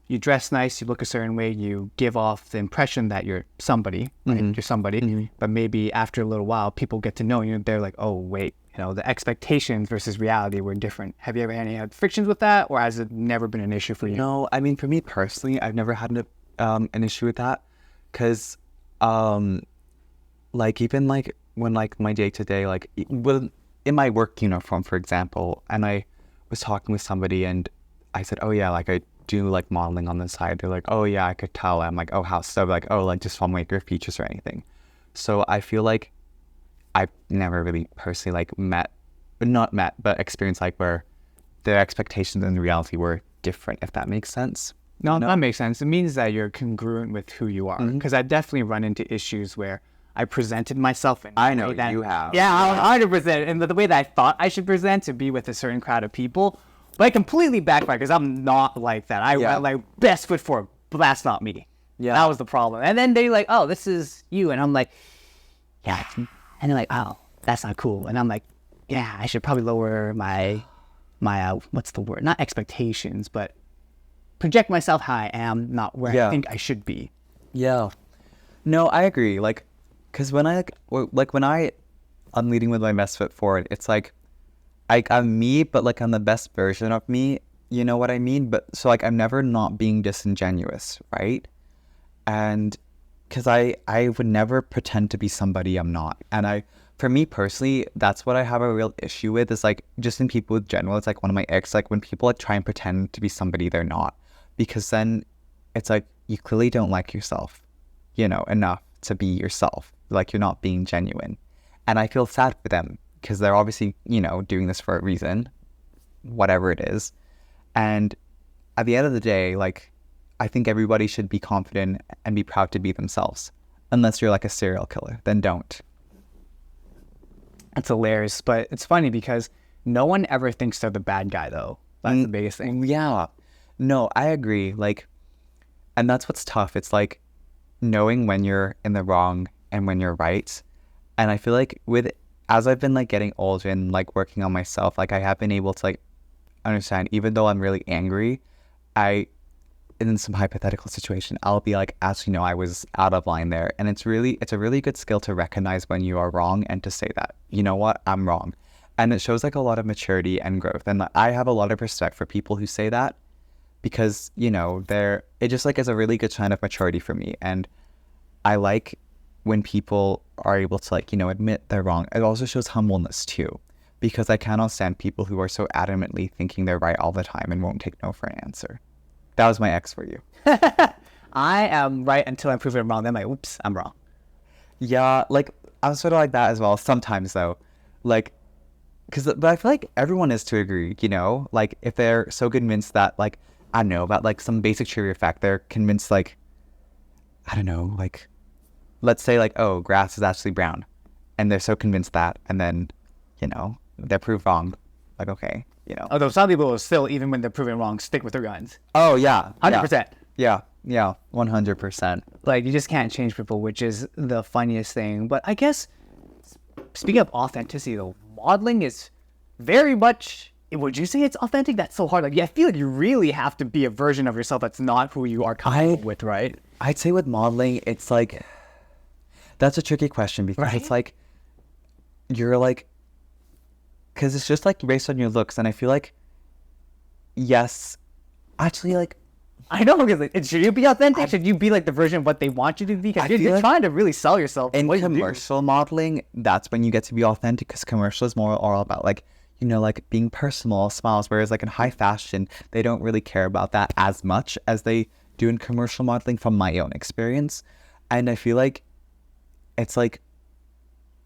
you dress nice, you look a certain way, you give off the impression that you're somebody, right? You're somebody, but maybe after a little while, people get to know you. They're like, oh, wait, the expectations versus reality were different. Have you ever had frictions with that, or has it never been an issue for you? No, I mean, for me personally, I've never had an issue with that because, like, even like when like my day to day, like in my work uniform, for example, and I was talking with somebody and I said, oh yeah, like I do like modeling on the side. They're like, oh yeah, I could tell. I'm like, oh, how so? Like, oh, like just from like your features or anything. So I feel like I've never really personally like not met, but experienced like where the expectations and the reality were different, if that makes sense. No, that makes sense. It means that you're congruent with who you are. Because I definitely run into issues where I presented myself in I know way that, you have. Yeah, 100%. And the way that I thought I should present to be with a certain crowd of people, but I completely backfired because I'm not like that. I like best foot forward, but that's not me. Yeah. That was the problem. And then they're like, oh, this is you. And I'm like, yeah. And they're like, oh, that's not cool. And I'm like, yeah, I should probably lower my what's the word? Not expectations, but project myself how I am, not where I think I should be. Yeah. No, I agree. Like, because when I'm leading with my best foot forward, it's like, I'm me, but like I'm the best version of me. You know what I mean? But so like I'm never not being disingenuous, right? And because I would never pretend to be somebody I'm not. And for me personally, that's what I have a real issue with is like just in people in general. It's like one of my ex, like when people like try and pretend to be somebody they're not, because then it's like you clearly don't like yourself, enough to be yourself. Like you're not being genuine. And I feel sad for them because they're obviously, doing this for a reason, whatever it is. And at the end of the day, like, I think everybody should be confident and be proud to be themselves. Unless you're like a serial killer, then don't. That's hilarious. But it's funny because no one ever thinks they're the bad guy, though. That's the biggest thing. Yeah. No, I agree. Like, and that's what's tough. It's like knowing when you're in the wrong and when you're right. And I feel like as I've been like getting older and like working on myself, like I have been able to like understand, even though I'm really angry, in some hypothetical situation, I'll be like, actually, no, I was out of line there. And it's a really good skill to recognize when you are wrong and to say that, you know what, I'm wrong. And it shows like a lot of maturity and growth. And I have a lot of respect for people who say that because, it just like is a really good sign of maturity for me. And I like when people are able to like, admit they're wrong. It also shows humbleness too, because I cannot stand people who are so adamantly thinking they're right all the time and won't take no for an answer. That was my ex for you. I am right until I'm proven wrong. Then I'm like, oops, I'm wrong. Yeah, like I'm sort of like that as well. Sometimes though, like, but I feel like everyone is to agree. Like if they're so convinced that like I don't know about like some basic trivia fact, they're convinced like I don't know, like let's say like oh grass is actually brown, and they're so convinced that, and then they're proved wrong. Like okay. Although some people will still, even when they're proven wrong, stick with their guns. Oh, yeah. 100%. Yeah, 100%. Like, you just can't change people, which is the funniest thing. But I guess, speaking of authenticity, though, modeling is very much, would you say it's authentic? That's so hard. Like, I feel like you really have to be a version of yourself that's not who you are comfortable with, right? I'd say with modeling, it's like, that's a tricky question because it's like, you're like, because it's just like based on your looks, and I feel like, yes, actually, like, I know, because like, should you be authentic? Should you be like the version of what they want you to be? Because you're like, trying to really sell yourself. In commercial modeling, that's when you get to be authentic, because commercial is more all about like, like being personal, smiles, whereas like in high fashion, they don't really care about that as much as they do in commercial modeling from my own experience. And I feel like it's like,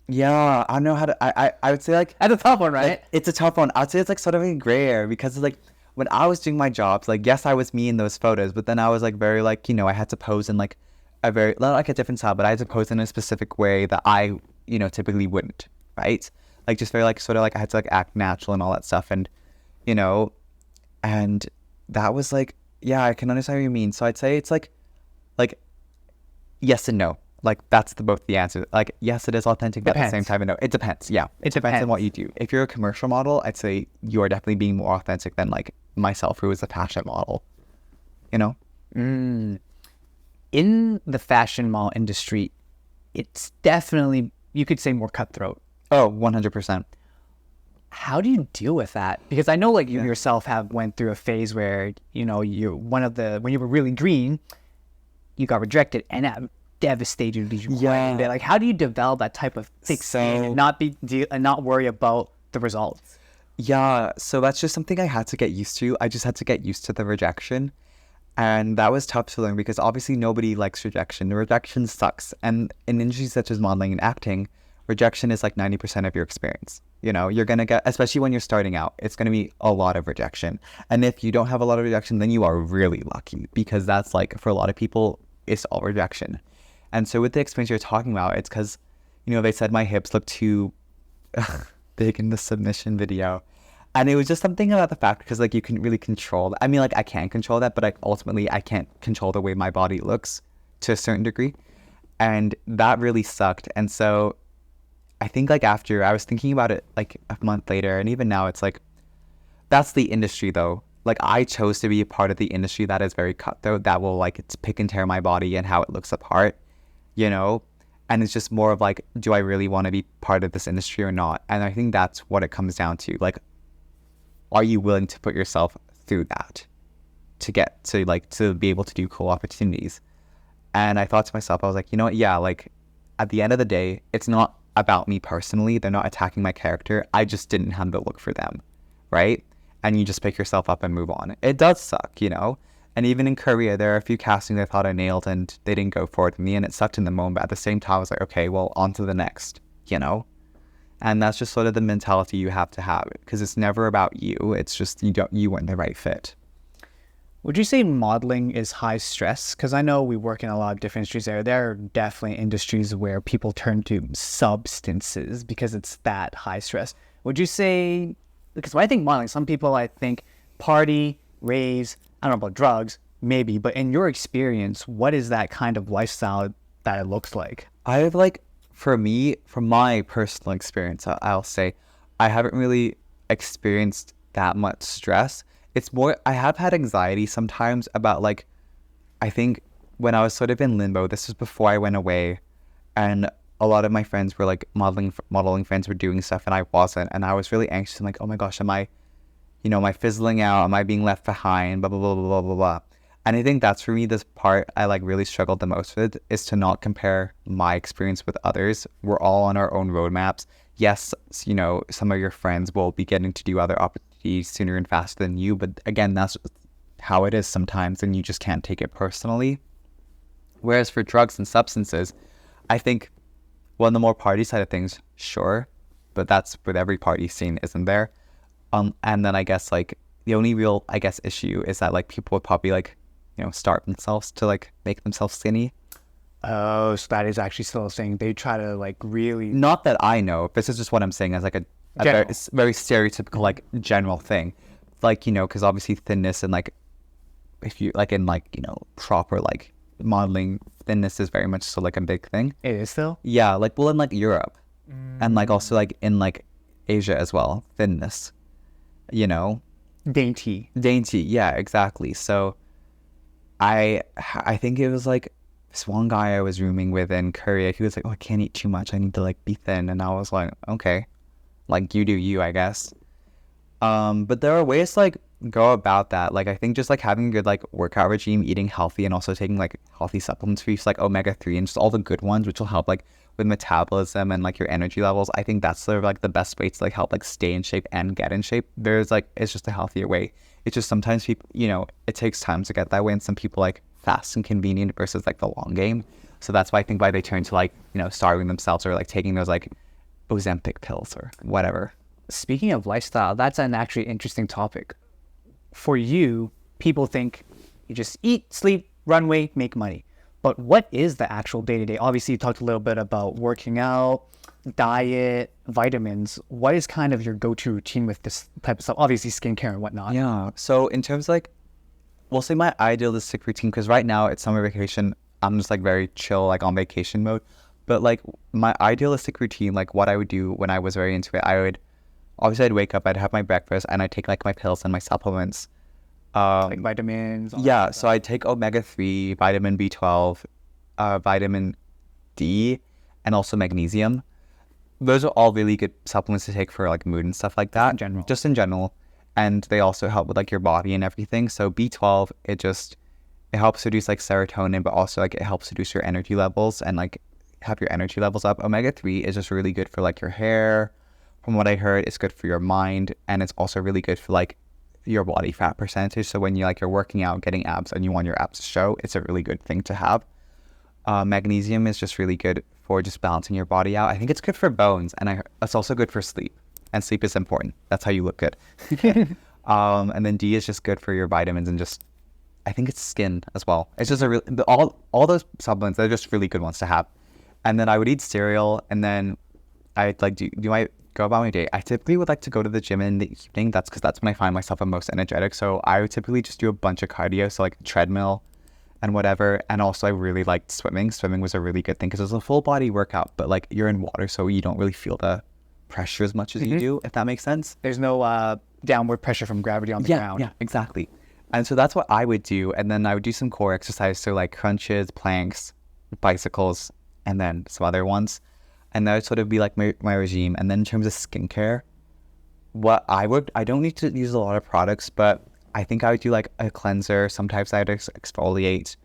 yeah, I don't know how to, I would say like, that's a tough one, right? Like, it's a tough one. I'd say it's like sort of a gray area because it's like, when I was doing my jobs, like, yes, I was me in those photos, but then I was like very like, I had to pose in like a very, not like a different style, but I had to pose in a specific way that I, typically wouldn't, right? Like just very like, sort of like I had to like act natural and all that stuff. And, and that was like, yeah, I can understand what you mean. So I'd say it's like, yes and no. like that's both the answer. Like, yes, it is authentic, but at the same Depends. time, no, it depends. Yeah, it depends on what you do. If you're a commercial model, I'd say you are definitely being more authentic than like myself, who is a fashion model. You know? In the fashion mall industry, it's definitely, you could say, more cutthroat. Oh, 100%. How do you deal with that? Because I know like you yourself have went through a phase where, you know, when you were really green, you got rejected, and that devastated you quite a bit. Like, how do you develop that type of thick skin and not worry about the results? Yeah, so that's just something I had to get used to. I just had to get used to the rejection. And that was tough to learn because obviously nobody likes rejection. The rejection sucks. And in industries such as modeling and acting, rejection is like 90% of your experience. You know, you're going to get, especially when you're starting out, it's going to be a lot of rejection. And if you don't have a lot of rejection, then you are really lucky, because that's like, for a lot of people, it's all rejection. And so with the experience you're talking about, it's because, you know, they said my hips look too big in the submission video. And it was just something about the fact, because like you can really control that. I mean, like I can control that, but like ultimately I can't control the way my body looks to a certain degree. And that really sucked. And so I think like after I was thinking about it like a month later, and even now it's like, that's the industry though. Like I chose to be a part of the industry that is very cutthroat, that will like it's pick and tear my body and how it looks apart, you know? And it's just more of like, do I really want to be part of this industry or not? And I think that's what it comes down to. Like, are you willing to put yourself through that to get to like to be able to do cool opportunities? And I thought to myself, I was like, you know what? Yeah, like at the end of the day, it's not about me personally. They're not attacking my character. I just didn't have the look for them, right? And you just pick yourself up and move on. It does suck, you know? And even in Korea, there are a few castings I thought I nailed and they didn't go for it with me, and it sucked in the moment. But at the same time, I was like, okay, well, on to the next, you know? And that's just sort of the mentality you have to have, because it's never about you. It's just you weren't the right fit. Would you say modeling is high stress? Because I know we work in a lot of different industries there. There are definitely industries where people turn to substances because it's that high stress. Would you say, because when I think modeling, some people I think party, raves, I don't know about drugs, maybe, but in your experience, what is that kind of lifestyle that it looks like? I have like, for me, from my personal experience, I'll say I haven't really experienced that much stress. It's more, I have had anxiety sometimes about like, I think when I was sort of in limbo, this was before I went away, and a lot of my friends were like modeling friends were doing stuff and I wasn't. And I was really anxious. I'm like, oh my gosh, am I fizzling out? Am I being left behind? Blah, blah, blah, blah, blah, blah, blah. And I think that's for me, this part I like really struggled the most with, is to not compare my experience with others. We're all on our own roadmaps. Yes, you know, some of your friends will be getting to do other opportunities sooner and faster than you. But again, that's how it is sometimes, and you just can't take it personally. Whereas for drugs and substances, I think, well, on the more party side of things, sure. But that's with every party scene, isn't there? And then I guess like the only real, I guess, issue is that like people would probably like, you know, starve themselves to like make themselves skinny. Oh, so that is actually still a thing. They try to like really. Not that I know. This is just what I'm saying as like a very stereotypical like general thing. Like, you know, because obviously thinness and like, if you like in like, you know, proper like modeling, thinness is very much so like a big thing. It is still? Yeah, like, well, in like Europe and like also like in like Asia as well, thinness, you know. Dainty. Yeah, exactly. So I think it was like this one guy I was rooming with in Korea. He was like, oh, I can't eat too much. I need to like be thin. And I was like, okay, like you do you, I guess. But there are ways to like go about that. Like I think just like having a good like workout regime, eating healthy, and also taking like healthy supplements for you, like omega-3 and just all the good ones, which will help like with metabolism and like your energy levels. I think that's sort of like the best way to like help like stay in shape and get in shape. There's like, it's just a healthier way. It's just sometimes people, you know, it takes time to get that way, and some people like fast and convenient versus like the long game. So that's why I think why they turn to like, you know, starving themselves or like taking those like Ozempic pills or whatever. Speaking of lifestyle, that's an actually interesting topic. For you, people think you just eat, sleep, runway, make money. But what is the actual day-to-day? Obviously, you talked a little bit about working out, diet, vitamins. What is kind of your go-to routine with this type of stuff? Obviously, skincare and whatnot. Yeah. So in terms of like, we'll say my idealistic routine, because right now it's summer vacation. I'm just like very chill, like on vacation mode. But like my idealistic routine, like what I would do when I was very into it, I'd wake up, I'd have my breakfast, and I'd take like my pills and my supplements. Like vitamins. All that Yeah, stuff. so I take omega-3, vitamin B12, vitamin D, and also magnesium. Those are all really good supplements to take for like mood and stuff like that. In general. Just in general. And they also help with like your body and everything. So B12, it helps reduce like serotonin, but also like it helps reduce your energy levels and like have your energy levels up. Omega-3 is just really good for like your hair. From what I heard, it's good for your mind, and it's also really good for like your body fat percentage. So when you're working out, getting abs, and you want your abs to show, it's a really good thing to have. Magnesium is just really good for just balancing your body out. I think it's good for bones, and it's also good for sleep. And sleep is important. That's how you look good. And then D is just good for your vitamins and just, I think it's skin as well. It's just all those supplements, they're just really good ones to have. And then I would eat cereal, and then I'd like go about my day. I typically would like to go to the gym in the evening. That's because that's when I find myself the most energetic. So I would typically just do a bunch of cardio, so like treadmill and whatever. And also I really liked swimming. Swimming was a really good thing because it was a full body workout, but like you're in water, so you don't really feel the pressure as much as you do, if that makes sense. There's no downward pressure from gravity on the ground. Yeah, exactly. And so that's what I would do. And then I would do some core exercise, so like crunches, planks, bicycles, and then some other ones. And that would sort of be like my regime. And then in terms of skincare, I don't need to use a lot of products, but I think I would do like a cleanser. Sometimes I'd exfoliate,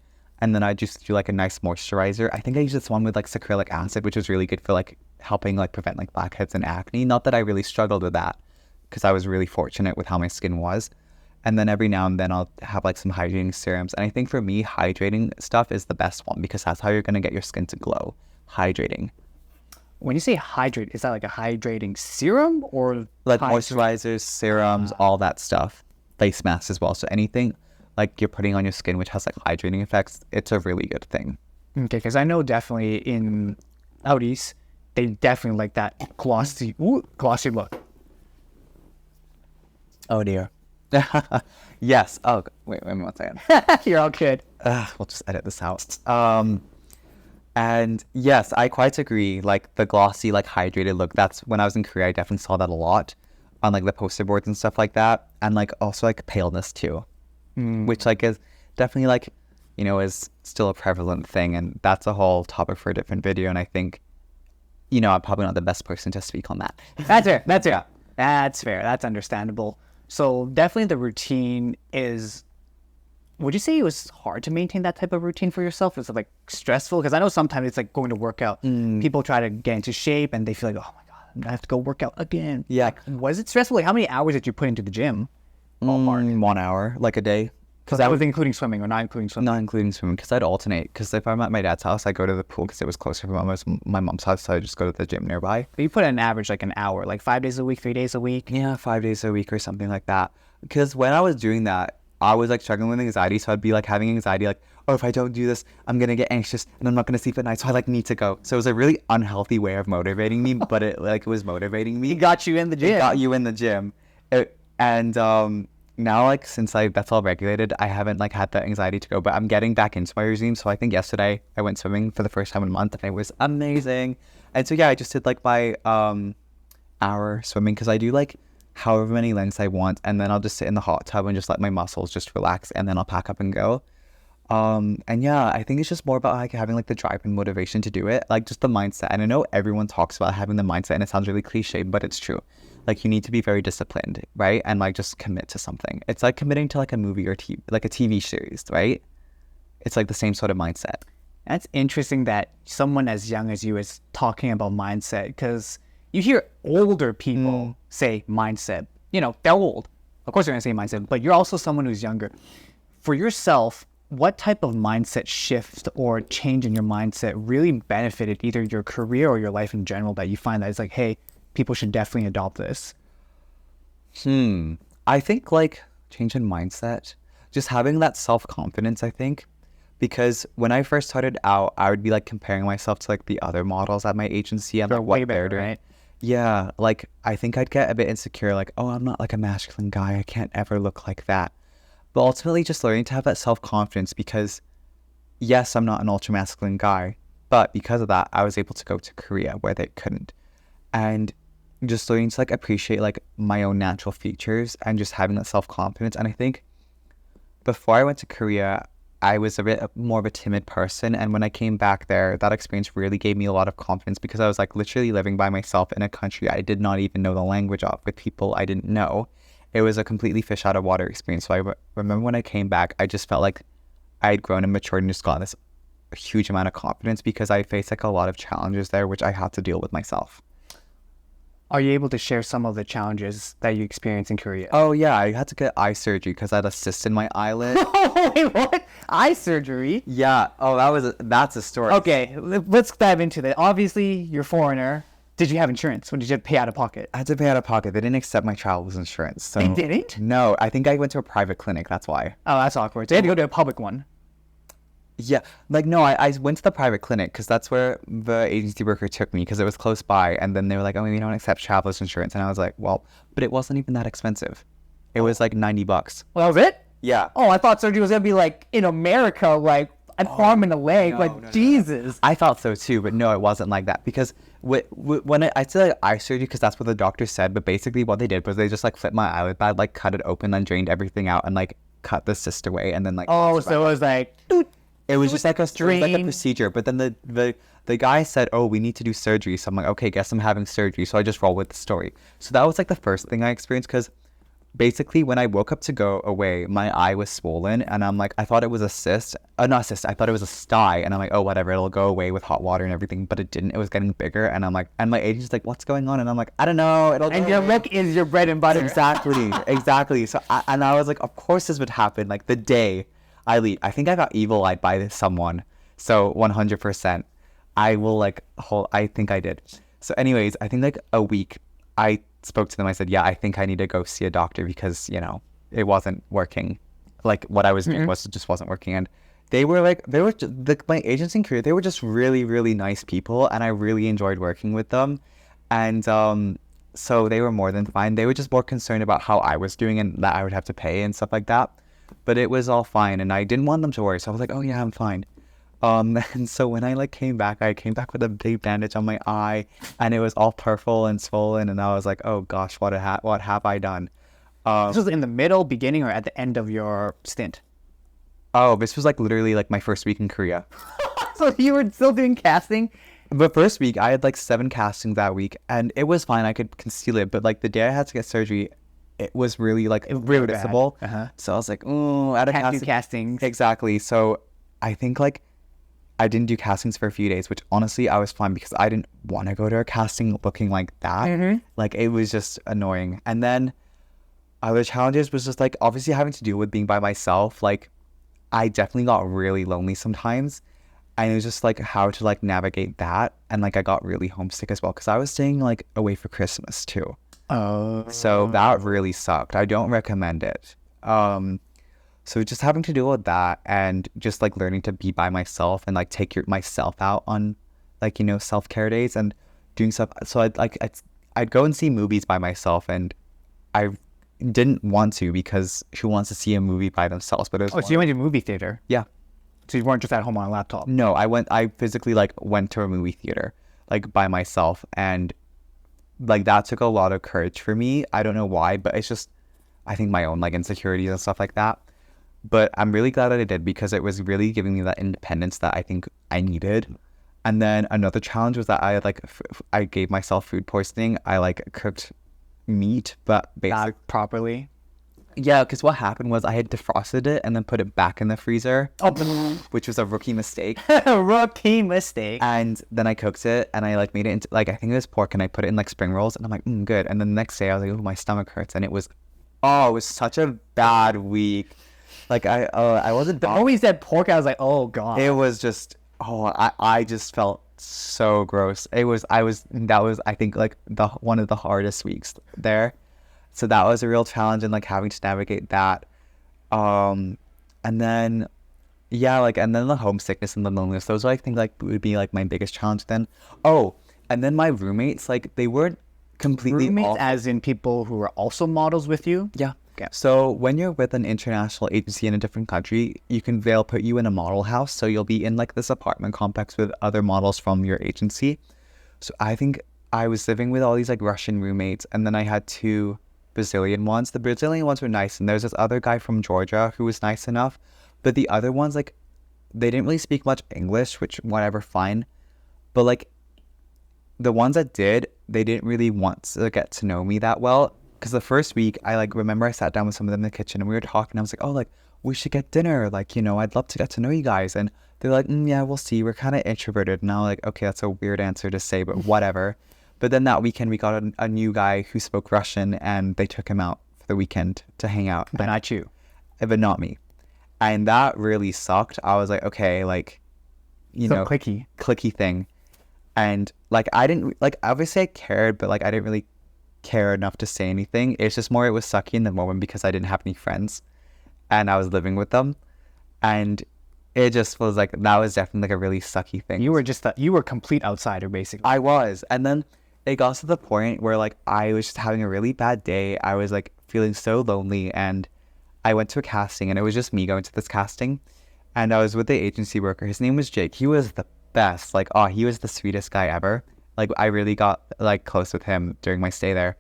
and then I just do like a nice moisturizer. I think I use this one with like sacrylic acid, which is really good for like helping like prevent like blackheads and acne. Not that I really struggled with that, because I was really fortunate with how my skin was. And then every now and then I'll have like some hydrating serums. And I think for me, hydrating stuff is the best one, because that's how you're going to get your skin to glow. Hydrating. When you say hydrate, is that like a hydrating serum or Like moisturizers, serums, all that stuff. Face masks as well. So anything like you're putting on your skin which has like hydrating effects, it's a really good thing. Okay, because I know definitely in out east, they definitely like that glossy look. Oh dear. Yes. Oh, wait 1 second. You're all good. We'll just edit this out. And yes, I quite agree. Like the glossy, like hydrated look. That's when I was in Korea. I definitely saw that a lot on like the poster boards and stuff like that. And like also like paleness too, which like is definitely like, is still a prevalent thing. And that's a whole topic for a different video. And I think, I'm probably not the best person to speak on that. That's fair. That's fair. That's understandable. So definitely the routine is. Would you say it was hard to maintain that type of routine for yourself? Was it like stressful? Because I know sometimes it's like going to work out. People try to get into shape and they feel like, oh my God, I have to go work out again. Yeah. Like, was it stressful? Like how many hours did you put into the gym? 1 hour, like a day. Because that was including swimming or not including swimming? Not including swimming, because I'd alternate. Because if I'm at my dad's house, I go to the pool because it was closer from my mom's house, so I just go to the gym nearby. But you put an average like an hour, like 5 days a week, 3 days a week? Yeah, 5 days a week or something like that. Because when I was doing that, I was like struggling with anxiety, so I'd be like having anxiety, like, oh, if I don't do this, I'm gonna get anxious and I'm not gonna sleep at night, so I like need to go. So it was a really unhealthy way of motivating me, but it was motivating me. It got you in the gym. It got you in the gym. Now like since that's all regulated, I haven't like had that anxiety to go, but I'm getting back into my regime. So I think yesterday I went swimming for the first time in a month and it was amazing. And so yeah, I just did like my hour swimming, because I do like however many lengths I want, and then I'll just sit in the hot tub and just let my muscles just relax, and then I'll pack up and go. And yeah, I think it's just more about like having like the drive and motivation to do it, like just the mindset. And I know everyone talks about having the mindset, and it sounds really cliche, but it's true. Like you need to be very disciplined, right? And like just commit to something. It's like committing to like a movie or like a TV series, right? It's like the same sort of mindset. That's interesting that someone as young as you is talking about mindset, because you hear older people say mindset. They're old. Of course they're going to say mindset, but you're also someone who's younger. For yourself, what type of mindset shift or change in your mindset really benefited either your career or your life in general that you find that it's like, hey, people should definitely adopt this? I think like change in mindset, just having that self-confidence, I think. Because when I first started out, I would be like comparing myself to like the other models at my agency and like what they're doing. Right? Yeah, like I think I'd get a bit insecure, like, oh, I'm not like a masculine guy, I can't ever look like that. But ultimately just learning to have that self-confidence, because yes, I'm not an ultra masculine guy, but because of that, I was able to go to Korea where they couldn't. And just learning to like appreciate like my own natural features and just having that self-confidence. And I think before I went to Korea, I was a bit more of a timid person. And when I came back there, that experience really gave me a lot of confidence because I was like literally living by myself in a country I did not even know the language of with people I didn't know. It was a completely fish out of water experience. So remember when I came back, I just felt like I had grown and matured and just got this huge amount of confidence because I faced like a lot of challenges there, which I had to deal with myself. Are you able to share some of the challenges that you experienced in Korea? Oh yeah, I had to get eye surgery because I had a cyst in my eyelid. Wait, what? Eye surgery? Yeah. Oh, that's a story. Okay, let's dive into that. Obviously, you're a foreigner. Did you have insurance? Or did you have to pay out of pocket? I had to pay out of pocket. They didn't accept my travel's insurance. So They didn't? No, I think I went to a private clinic. That's why. Oh, that's awkward. So you had to go to a public one. Yeah, like no, I went to the private clinic because that's where the agency worker took me because it was close by, and then they were like, "Oh, we don't accept traveler's insurance," and I was like, "Well," but it wasn't even that expensive. It was like $90. Well, that was it? Yeah. Oh, I thought surgery was gonna be like in America, like an arm and a leg. Like, Jesus. I thought so too, but no, it wasn't like that because when I said like eye surgery because that's what the doctor said, but basically what they did was they just like flipped my eyelid pad, like cut it open, then drained everything out, and like cut the cyst away, and then like. Oh, so it was like. It was just like a drain. procedure, but then the guy said, "Oh, we need to do surgery." So I'm like, "Okay, guess I'm having surgery." So I just roll with the story. So that was like the first thing I experienced because basically when I woke up to go away, my eye was swollen, and I'm like, I thought it was a cyst. Not a cyst. I thought it was a sty, and I'm like, oh, whatever, it'll go away with hot water and everything. But it didn't. It was getting bigger, and I'm like, and my agent's like, "What's going on?" And I'm like, "I don't know. It'll." And your neck is your bread and butter. Exactly. So I was like, of course this would happen. Like the day I leave, I think I got evil-eyed by someone. So 100%, I will like hold. I think I did. So anyways, I think like a week, I spoke to them. I said, yeah, I think I need to go see a doctor because it wasn't working. Like what I was doing just wasn't working. And they were my agents in Korea. They were just really, really nice people, and I really enjoyed working with them. And so they were more than fine. They were just more concerned about how I was doing and that I would have to pay and stuff like that. But it was all fine, and I didn't want them to worry. So I was like, oh yeah, I'm fine. And so when I came back with a big bandage on my eye, and it was all purple and swollen, and I was like, oh gosh, what have I done? This was in the middle, beginning, or at the end of your stint? Oh, this was like literally like my first week in Korea. So you were still doing casting? The first week, I had like 7 castings that week, and it was fine. I could conceal it, but like the day I had to get surgery, it was really like noticeable. So I was like, oh, out of castings. Exactly. So I think like I didn't do castings for a few days, which honestly I was fine because I didn't want to go to a casting looking like that. Like it was just annoying. And then other challenges was just like obviously having to deal with being by myself. Like I definitely got really lonely sometimes. And it was just like how to like navigate that. And like I got really homesick as well because I was staying like away for Christmas too. Oh. So that really sucked. I don't recommend it. So just having to deal with that and just like learning to be by myself and like take myself out on like, self-care days and doing stuff. So I'd go and see movies by myself, and I didn't want to because who wants to see a movie by themselves? But it was so you went to a movie theater? Yeah. So you weren't just at home on a laptop? No, I physically like went to a movie theater like by myself, and like that took a lot of courage for me. I don't know why, but it's just I think my own like insecurities and stuff like that. But I'm really glad that I did because it was really giving me that independence that I think I needed. And then another challenge was that I I gave myself food poisoning. I like cooked meat, but basically not properly. Yeah, because what happened was I had defrosted it and then put it back in the freezer, which was a rookie mistake. Rookie mistake. And then I cooked it and I like made it into like I think it was pork, and I put it in like spring rolls, and I'm like, good. And then the next day I was like, oh, my stomach hurts, and it was such a bad week. Like I wasn't. The moment you said pork, I was like, oh god. It was just I just felt so gross. That was I think like one of the hardest weeks there. So that was a real challenge, and like having to navigate that. And then and then the homesickness and the loneliness. Those I think like would be like my biggest challenge then. Oh, and then my roommates, like they weren't completely roommates as in people who were also models with you? Yeah. Okay. So when you're with an international agency in a different country, they'll put you in a model house. So you'll be in like this apartment complex with other models from your agency. So I think I was living with all these like Russian roommates, and then I had 2 Brazilian ones. The Brazilian ones were nice, and there's this other guy from Georgia who was nice enough. But the other ones, like, they didn't really speak much English, which whatever, fine. But like the ones that did, they didn't really want to get to know me that well. Because the first week, I like remember I sat down with some of them in the kitchen and we were talking. I was like, oh, like we should get dinner. Like, you know, I'd love to get to know you guys. And they're like, yeah, we'll see. We're kind of introverted. And I was like, okay, that's a weird answer to say, but whatever. But then that weekend, we got a new guy who spoke Russian, and they took him out for the weekend to hang out. But not you. But not me. And that really sucked. I was like, okay, like, you know, clicky thing. And like, I didn't, like, obviously I cared, but like, I didn't really care enough to say anything. It's just more, it was sucky in the moment because I didn't have any friends and I was living with them. And it just was like, that was definitely like a really sucky thing. You were just, you were a complete outsider, basically. I was. And then it got to the point where like, I was just having a really bad day. I was like feeling so lonely, and I went to a casting, and it was just me going to this casting. And I was with the agency worker. His name was Jake. He was the best. Like, oh, he was the sweetest guy ever. Like, I really got like close with him during my stay there.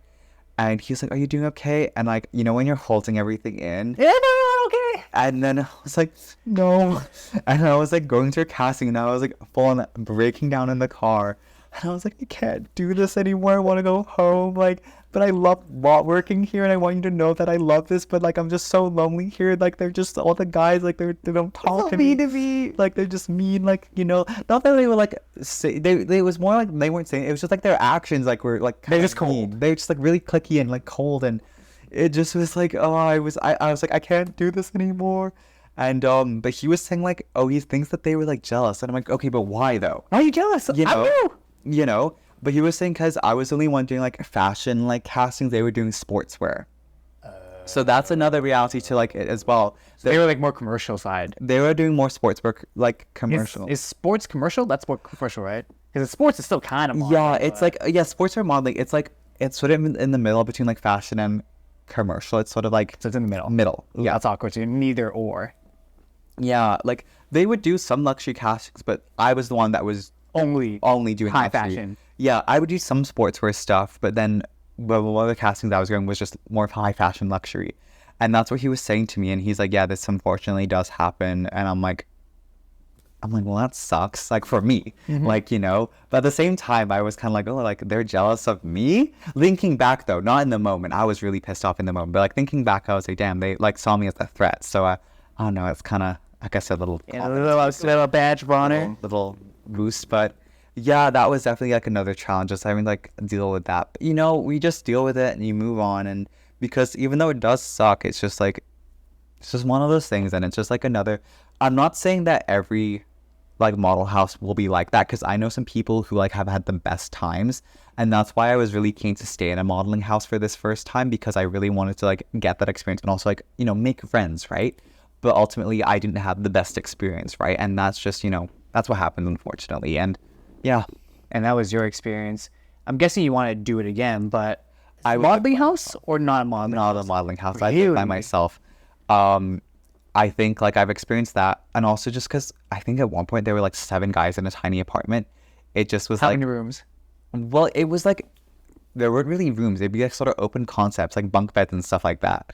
And he's like, are you doing okay? And like, you know, when you're holding everything in. Yeah, no, okay. And then I was like, no. And I was like going to a casting, and I was like full on breaking down in the car. And I was like, I can't do this anymore. I want to go home. Like, but I love working here, and I want you to know that I love this. But like, I'm just so lonely here. Like, they're just all the guys. Like, they don't talk to me. Like, they're just mean. Like, you know, not that they were like say, they was more like they weren't saying. It was just like their actions like were like they're just cold. They're just like really clicky and like cold, and it just was like, oh, I was like, I can't do this anymore. And but he was saying like, oh, he thinks that they were like jealous, and I'm like, okay, but why though? Why are you jealous? You know, but he was saying because I was the only one doing like fashion like castings, they were doing sportswear. So that's another reality to like it as well. They were like more commercial side. They were doing more sportswear like commercial. Is sports commercial? That's more commercial, right? Because sports is still kind of modeling. Yeah, it's like sportswear modeling. It's like it's sort of in the middle between like fashion and commercial. It's sort of like so it's in the middle. Ooh, yeah, that's awkward. So neither or. Yeah, like they would do some luxury castings, but I was the one that was only doing high luxury. fashion. Yeah, I would do some sportswear stuff, but then one of the castings I was going was just more of high fashion luxury. And that's what he was saying to me. And he's like, yeah, this unfortunately does happen. And I'm like, well, that sucks. Like for me, like, you know, but at the same time, I was kind of like, oh, like they're jealous of me. Thinking back though, not in the moment. I was really pissed off in the moment, but like thinking back, I was like, damn, they like saw me as a threat. So I don't know. It's kind of, I guess, a little badge of honor, little boost, but yeah, that was definitely like another challenge, just having to like deal with that. But, you know, we just deal with it and you move on. And because even though it does suck, it's just like, it's just one of those things. And it's just like another, I'm not saying that every like model house will be like that, because I know some people who like have had the best times. And that's why I was really keen to stay in a modeling house for this first time, because I really wanted to like get that experience and also like, you know, make friends, right? But ultimately I didn't have the best experience, right? And that's just, you know, that's what happened, unfortunately. And yeah. And that was your experience. I'm guessing you want to do it again, but modeling house or not a modeling house? Not a modeling house. Really? I did it by myself. I think like I've experienced that. And also just because I think at one point there were like 7 guys in a tiny apartment. It just was How many rooms? Well, it was like, there weren't really rooms. They'd be like sort of open concepts, like bunk beds and stuff like that.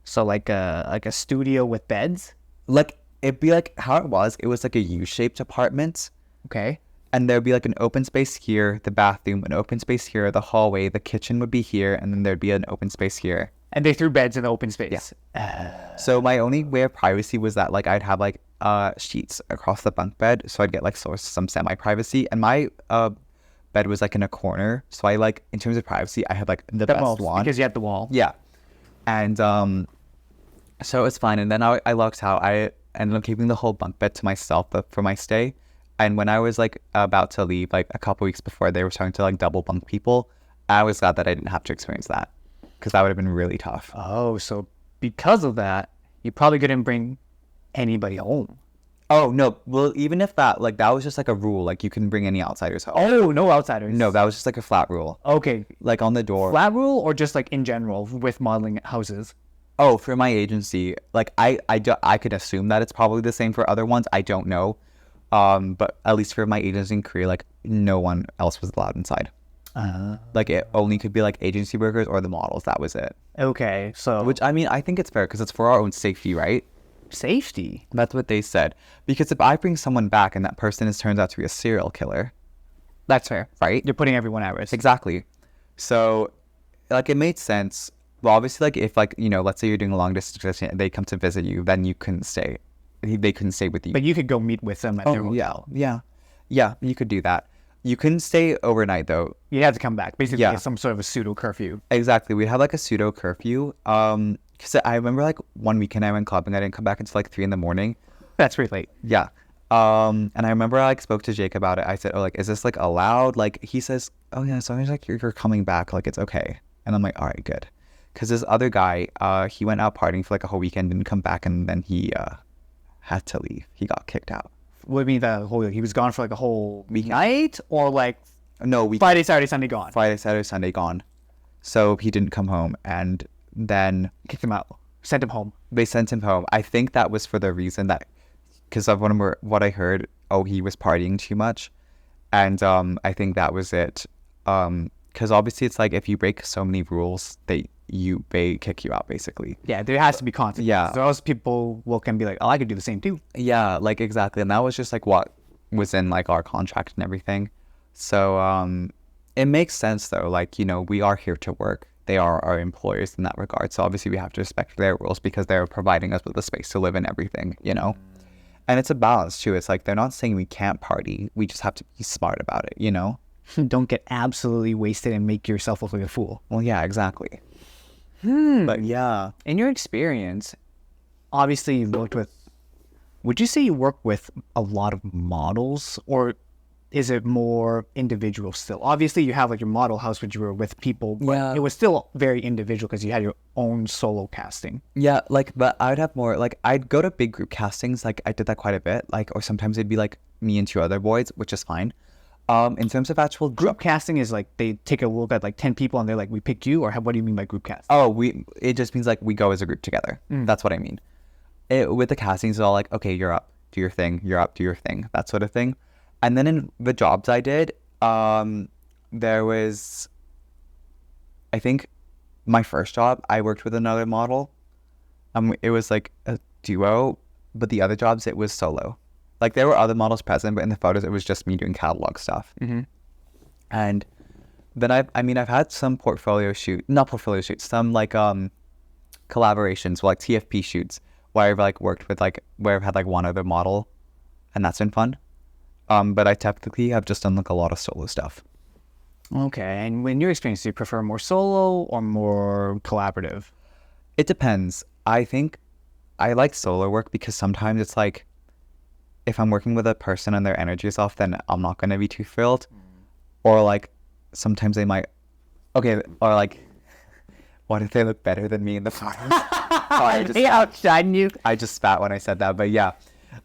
So like a studio with beds? Like, it'd be like how it was like a U-shaped apartment. Okay. And there'd be like an open space here, the bathroom, an open space here, the hallway, the kitchen would be here, and then there'd be an open space here. And they threw beds in the open space. Yeah. So my only way of privacy was that like I'd have like sheets across the bunk bed, so I'd get like some semi-privacy. And my bed was like in a corner, so I like, in terms of privacy, I had like the best one. Because you had the wall. Yeah. And so it was fine. And then I locked out. I ended up keeping the whole bunk bed to myself for my stay. And when I was like about to leave, like a couple weeks before they were starting to like double bunk people, I was glad that I didn't have to experience that, because that would have been really tough. Oh, so because of that, you probably couldn't bring anybody home. Oh, no. Well, even if that, like, that was just like a rule. Like, you can bring any outsiders home. Oh, no outsiders. No, that was just like a flat rule. Okay. Like on the door. Flat rule or just like in general with modeling houses? Oh, for my agency, like I could assume that it's probably the same for other ones. I don't know. But at least for my agency in Korea, like no one else was allowed inside. Like it only could be like agency workers or the models. That was it. Okay, so Which I mean, I think it's fair because it's for our own safety, right? safety. That's what they said. Because if I bring someone back and that person turns out to be a serial killer, That's fair. right? You're putting everyone at risk. Exactly. So, like, it made sense. Well, obviously, like, if, like, you know, let's say you're doing a long distance relationship and they come to visit you, then you couldn't stay. They couldn't stay with you. But you could go meet with them at their Oh, hotel. yeah, you could do that. You couldn't stay overnight, though. You had to come back. Basically, Yeah. it's some sort of a pseudo curfew. Exactly. We had, like, a pseudo curfew. Because I remember, like, one weekend I went clubbing. I didn't come back until, like, 3 a.m. That's really late. Yeah. And I remember I like spoke to Jake about it. I said, "Oh, like, is this like allowed?" Like, he says, "Oh yeah, as long as like you're coming back, like it's okay." And I'm like, "All right, good." Because this other guy, he went out partying for like a whole weekend, didn't come back, and then he had to leave. He got kicked out. What do you mean the whole? He was gone for like a whole night, or like No, we Friday, Saturday, Sunday gone. Friday, Saturday, Sunday gone. So he didn't come home, and then Kicked him out. Sent him home. they sent him home. I think that was for the reason that, because of what I heard, oh, he was partying too much, and I think that was it. Because obviously it's like if you break so many rules, they kick you out basically. Yeah, there has to be consequences. Yeah. So else people can be like, oh, I could do the same too. Yeah, like exactly, and that was just like what was in like our contract and everything. So it makes sense though. Like, you know, we are here to work. They are our employers in that regard. So obviously we have to respect their rules because they're providing us with a space to live in everything, you know? And it's a balance too. It's like they're not saying we can't party. We just have to be smart about it, you know? Don't get absolutely wasted and make yourself look like a fool. Well, yeah, exactly. But yeah. In your experience, obviously you worked with, would you say you work with a lot of models, or is it more individual still? Obviously you have like your model house, which you were with people, but Yeah. it was still very individual because you had your own solo casting. Yeah, like, but I would have more, like, I'd go to big group castings, like, I did that quite a bit, like, or sometimes it'd be, like, me and 2 other boys, which is fine. In terms of actual Group casting is like they take a look at like 10 people and they're like, we picked you, or what do you mean by group cast? it just means, like, we go as a group together. That's what I mean. With the castings, it's all like, okay, you're up, do your thing, you're up, do your thing, that sort of thing. And then in the jobs I did, there was, I think, my first job, I worked with another model. It was like a duo, but the other jobs, it was solo. Like, there were other models present, but in the photos, it was just me doing catalog stuff. And then I've had some some like collaborations, like TFP shoots, where I've like worked with where I've had like one other model, and that's been fun. But I typically have just done like a lot of solo stuff. Okay, and in your experience, do you prefer more solo or more collaborative? It depends. I think I like solo work because sometimes it's like, if I'm working with a person and their energy is off, then I'm not going to be too thrilled. Or like, sometimes they might, or like, what if they look better than me in the photos? Sorry, They outshine you. I just spat when I said that, but yeah,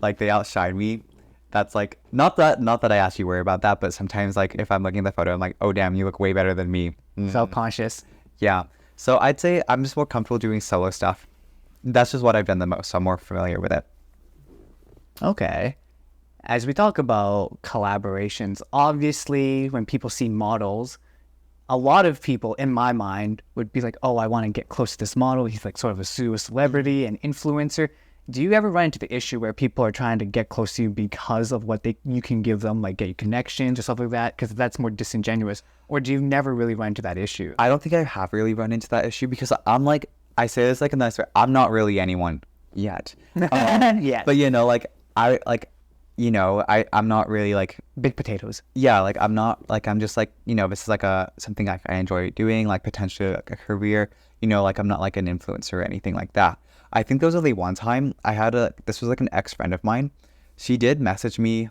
like they outshine me. That's like, not that I actually worry about that, but sometimes like if I'm looking at the photo, I'm like, oh damn, you look way better than me. Self-conscious. Yeah. So I'd say I'm just more comfortable doing solo stuff. That's just what I've done the most, so I'm more familiar with it. Okay. As we talk about collaborations, obviously when people see models, a lot of people in my mind would be like, oh, I want to get close to this model. He's like sort of a pseudo celebrity and influencer. Do you ever run into the issue where people are trying to get close to you because of what you can give them, like get you connections or stuff like that? Because that's more disingenuous. Or do you never really run into that issue? I don't think I have really run into that issue because I'm like, I say this like a nice way, I'm not really anyone yet. Yeah. But you know, like I like, you know, I'm not really like Big potatoes. yeah, like I'm not like, I'm just like, you know, this is like something I enjoy doing, like potentially like a career, you know, like I'm not like an influencer or anything like that. I think there was only one time this was like an ex-friend of mine. She did message me.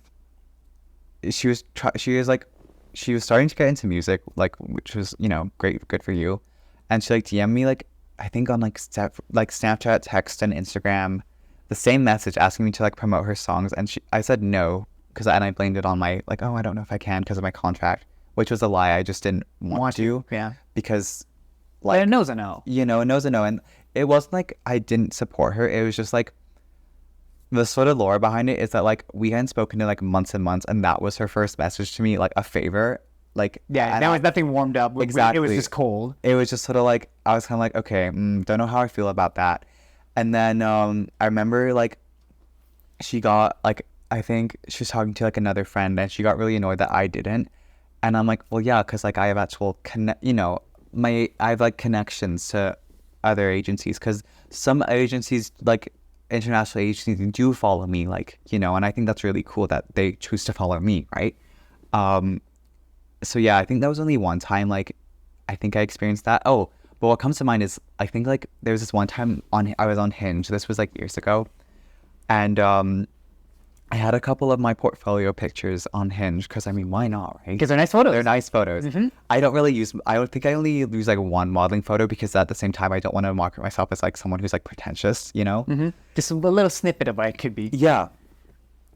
She was starting to get into music, like, which was, you know, great, good for you. And she like DM'd me like, I think on like Snapchat, text, and Instagram, the same message asking me to like promote her songs. And I said no, and I blamed it on my like, oh, I don't know if I can because of my contract, which was a lie. I just didn't want to. Yeah. Because Like, a no's a no. you know, a no's a no. And it wasn't like I didn't support her. It was just like the sort of lore behind it is that like we hadn't spoken in like months and months, and that was her first message to me, like a favor. Like Yeah, there was nothing warmed up. exactly. It was just cold. It was just sort of like I was kind of like, okay, don't know how I feel about that. And then I remember like she got like I think she was talking to like another friend, and she got really annoyed that I didn't. And I'm like, well, yeah, because like I have actual I have like connections to other agencies, because some agencies like international agencies do follow me, like, and I think that's really cool that they choose to follow me, right? So yeah, I think that was only one time like I think I experienced that. Oh, but what comes to mind is I think like there was this one time I was on Hinge. This was like years ago, and I had a couple of my portfolio pictures on Hinge because I mean, why not, right? Because they're nice photos. They're nice photos. I don't think I only use like one modeling photo, because at the same time I don't want to market myself as like someone who's like pretentious, Just a little snippet of what it could be. Yeah.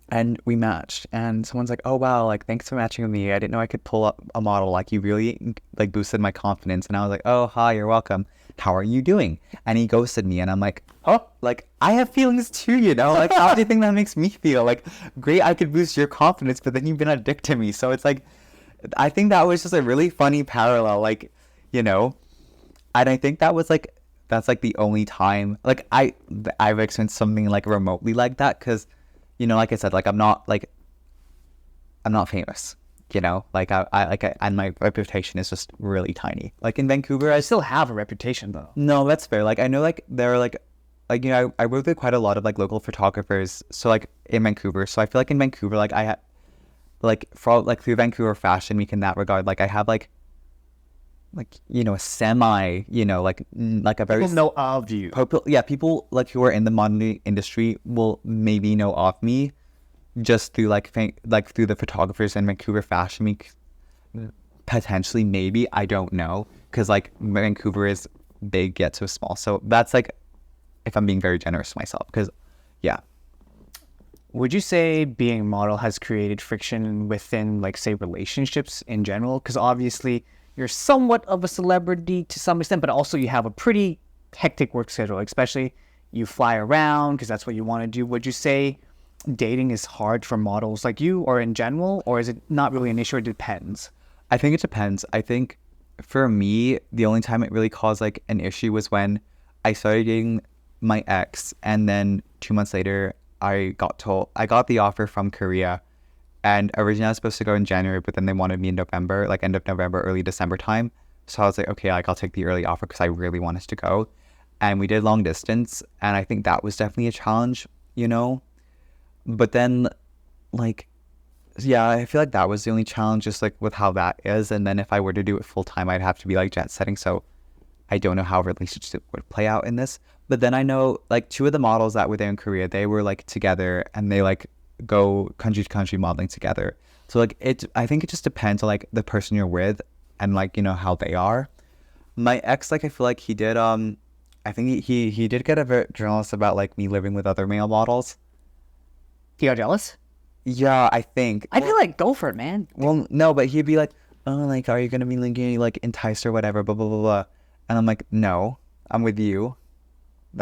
And we matched, and someone's like, oh wow, like thanks for matching with me. I didn't know I could pull up a model. Like you really like boosted my confidence. And I was like, oh hi, you're welcome. How are you doing? And he ghosted me, and I'm like, oh, like I have feelings too, like how do you think that makes me feel? Like great, I could boost your confidence, but then you've been a dick to me. So it's like, I think that was just a really funny parallel, like, and I think that's like the only time like I've experienced something like remotely like that, because like I said, like I'm not famous, like and my reputation is just really tiny. Like in Vancouver, I still have a reputation though. No, that's fair. Like I know like there are like I work with quite a lot of like local photographers. So like in Vancouver, so I feel like in Vancouver, like I have like through Vancouver Fashion Week in that regard, like I have like a semi, like a very People know of you. People like who are in the modeling industry will maybe know of me just through through the photographers in Vancouver Fashion Week. Potentially, maybe, I don't know, because like Vancouver is big yet so small. So that's like if I'm being very generous to myself, because yeah. Would you say being a model has created friction within, like, say, relationships in general? Because obviously you're somewhat of a celebrity to some extent, but also you have a pretty hectic work schedule, especially you fly around because that's what you want to do. Would you say dating is hard for models like you, or in general, or is it not really an issue? It depends. I think it depends. I think for me, the only time it really caused like an issue was when I started dating my ex, and then 2 months later, I got the offer from Korea, and originally I was supposed to go in January, but then they wanted me in November, like end of November, early December time. So I was like, okay, like I'll take the early offer because I really wanted to go. And we did long distance, and I think that was definitely a challenge, But then, like, yeah, I feel like that was the only challenge, just like with how that is. And then if I were to do it full time, I'd have to be like jet setting. So I don't know how relationship would play out in this. But then I know like 2 of the models that were there in Korea, they were like together, and they like go country to country modeling together. So like I think it just depends on like the person you're with and like, how they are. My ex, like I feel like he did I think he did get a bit jealous about like me living with other male models. He got jealous? Yeah, I think. I feel like go for it, man. Well, no, but he'd be like, oh, like, are you gonna be like enticed or whatever, blah blah blah blah. And I'm like, no, I'm with you.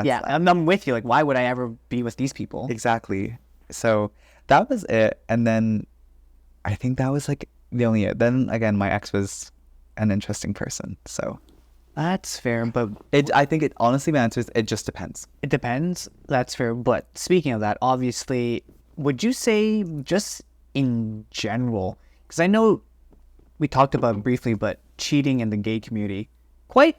Yeah, I'm with you. Like, why would I ever be with these people? Exactly. So that was it. And then I think that was like the only it. Then again, my ex was an interesting person. So that's fair. But I think it honestly, my answer is it just depends. It depends. That's fair. But speaking of that, obviously, would you say just in general, because I know we talked about it briefly, but cheating in the gay community, quite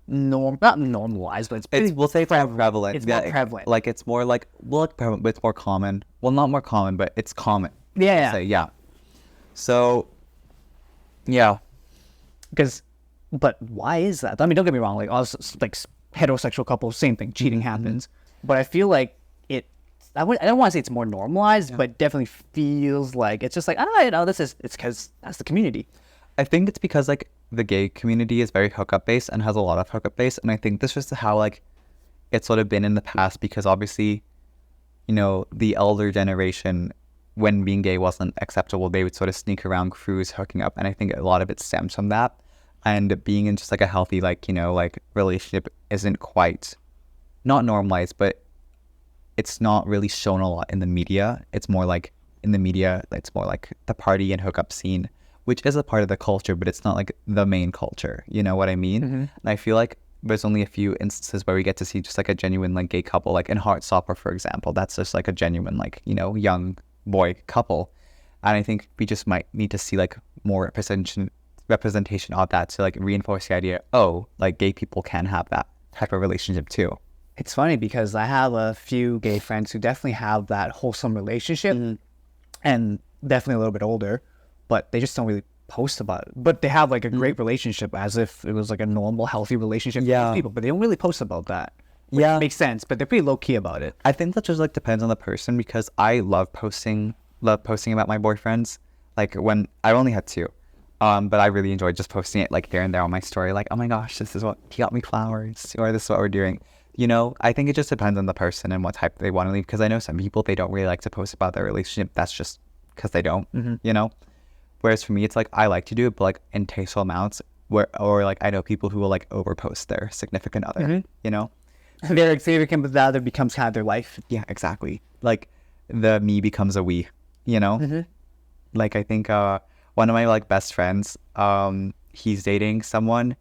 not normalized, but we'll say prevalent. It's more prevalent. Like it's more like, well, prevalent, but it's more common. Well, not more common, but it's common. Yeah. Say, yeah. So, yeah. But why is that? I mean, don't get me wrong. Like, also, like heterosexual couples, same thing. Cheating happens, but I feel like I don't want to say it's more normalized, but definitely feels like it's just like, it's because that's the community. I think it's because like the gay community is very hookup based and has a lot of hookup based, and I think this is how like it's sort of been in the past, because obviously, the elder generation, when being gay wasn't acceptable, they would sort of sneak around crews hooking up, and I think a lot of it stems from that. and being in just like a healthy, like, you know, like relationship isn't quite not normalized, but it's not really shown a lot in the media. It's more like in the media, it's more like the party and hookup scene, which is a part of the culture, but it's not like the main culture. You know what I mean? And I feel like there's only a few instances where we get to see just like a genuine like gay couple, like in Heartstopper, for example. That's just like a genuine like, you know, young boy couple. And I think we just might need to see like more representation of that to like reinforce the idea, oh, like gay people can have that type of relationship too. It's funny because I have a few gay friends who definitely have that wholesome relationship and definitely a little bit older, but they just don't really post about it. But they have like a great relationship as if it was like a normal, healthy relationship with people, but they don't really post about that. Which makes sense, but they're pretty low key about it. I think that just like depends on the person, because I love posting about my boyfriends. Like when I only had two, but I really enjoyed just posting it like here and there on my story. Like, oh my gosh, this is what he got me flowers, or this is what we're doing. You know, I think it just depends on the person and what type they want to leave. Because I know some people, they don't really like to post about their relationship. That's just because they don't, you know. Whereas for me, it's like I like to do it, but like in tasteful amounts. Or like I know people who will like overpost their significant other, you know. Their significant other becomes kind of their life. Yeah, exactly. Like the me becomes a we, you know. Like I think one of my like best friends, he's dating someone,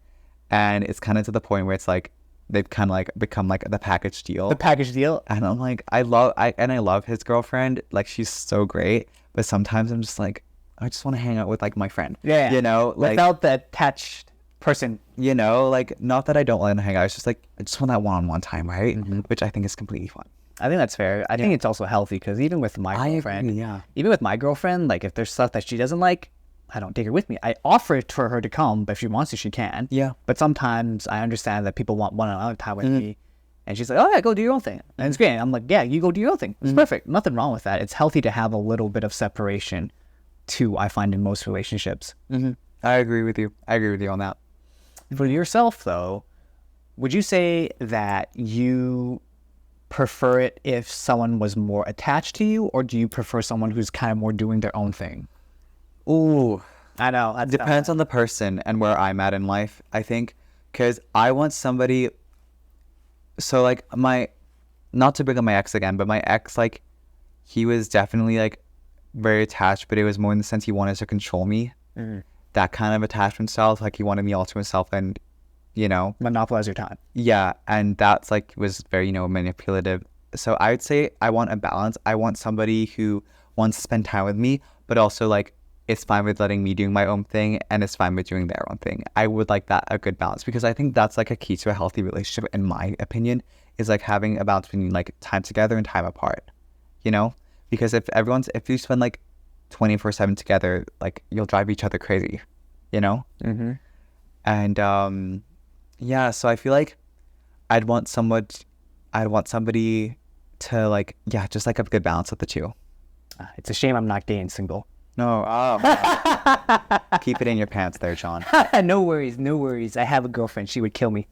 and it's kind of to the point where it's like they've kind of like become like the package deal. The package deal. And I'm like, I love his girlfriend. Like she's so great, but sometimes I'm just like, I just want to hang out with like my friend. Yeah. You know, like without the attached person. You know, like not that I don't want to hang out. It's just like I just want that one-on-one time, right? Which I think is completely fine. I think that's fair. I think it's also healthy because even with my girlfriend, even with my girlfriend, like if there's stuff that she doesn't like, I don't take her with me. I offer it for her to come, but if she wants to, she can. Yeah. But sometimes I understand that people want one-on-one time with me, and she's like, "Oh yeah, go do your own thing," and it's great. And I'm like, "Yeah, you go do your own thing. It's perfect. Nothing wrong with that. It's healthy to have a little bit of separation, too. I find in most relationships." I agree with you. I agree with you on that. For yourself, though, would you say that you prefer it if someone was more attached to you, or do you prefer someone who's kind of more doing their own thing? Ooh, I know. It depends on the person and where I'm at in life, I think, because I want somebody. So like not to bring up my ex again, but my ex, like he was definitely like very attached, but it was more in the sense he wanted to control me. That kind of attachment style, like he wanted me all to himself and, you know, monopolize your time. Yeah, and that's like was very, you know, manipulative. So I would say I want a balance. I want somebody who wants to spend time with me, but also like it's fine with letting me do my own thing and it's fine with doing their own thing. I would like that, a good balance, because I think that's like a key to a healthy relationship, in my opinion, is like having a balance between like time together and time apart, you know? Because if you spend like 24/7 together, like you'll drive each other crazy, you know? And yeah, so I feel like I'd want somebody to like, yeah, just like a good balance of the two. It's a shame I'm not gay and single. No, keep it in your pants there, John. No worries. I have a girlfriend. She would kill me.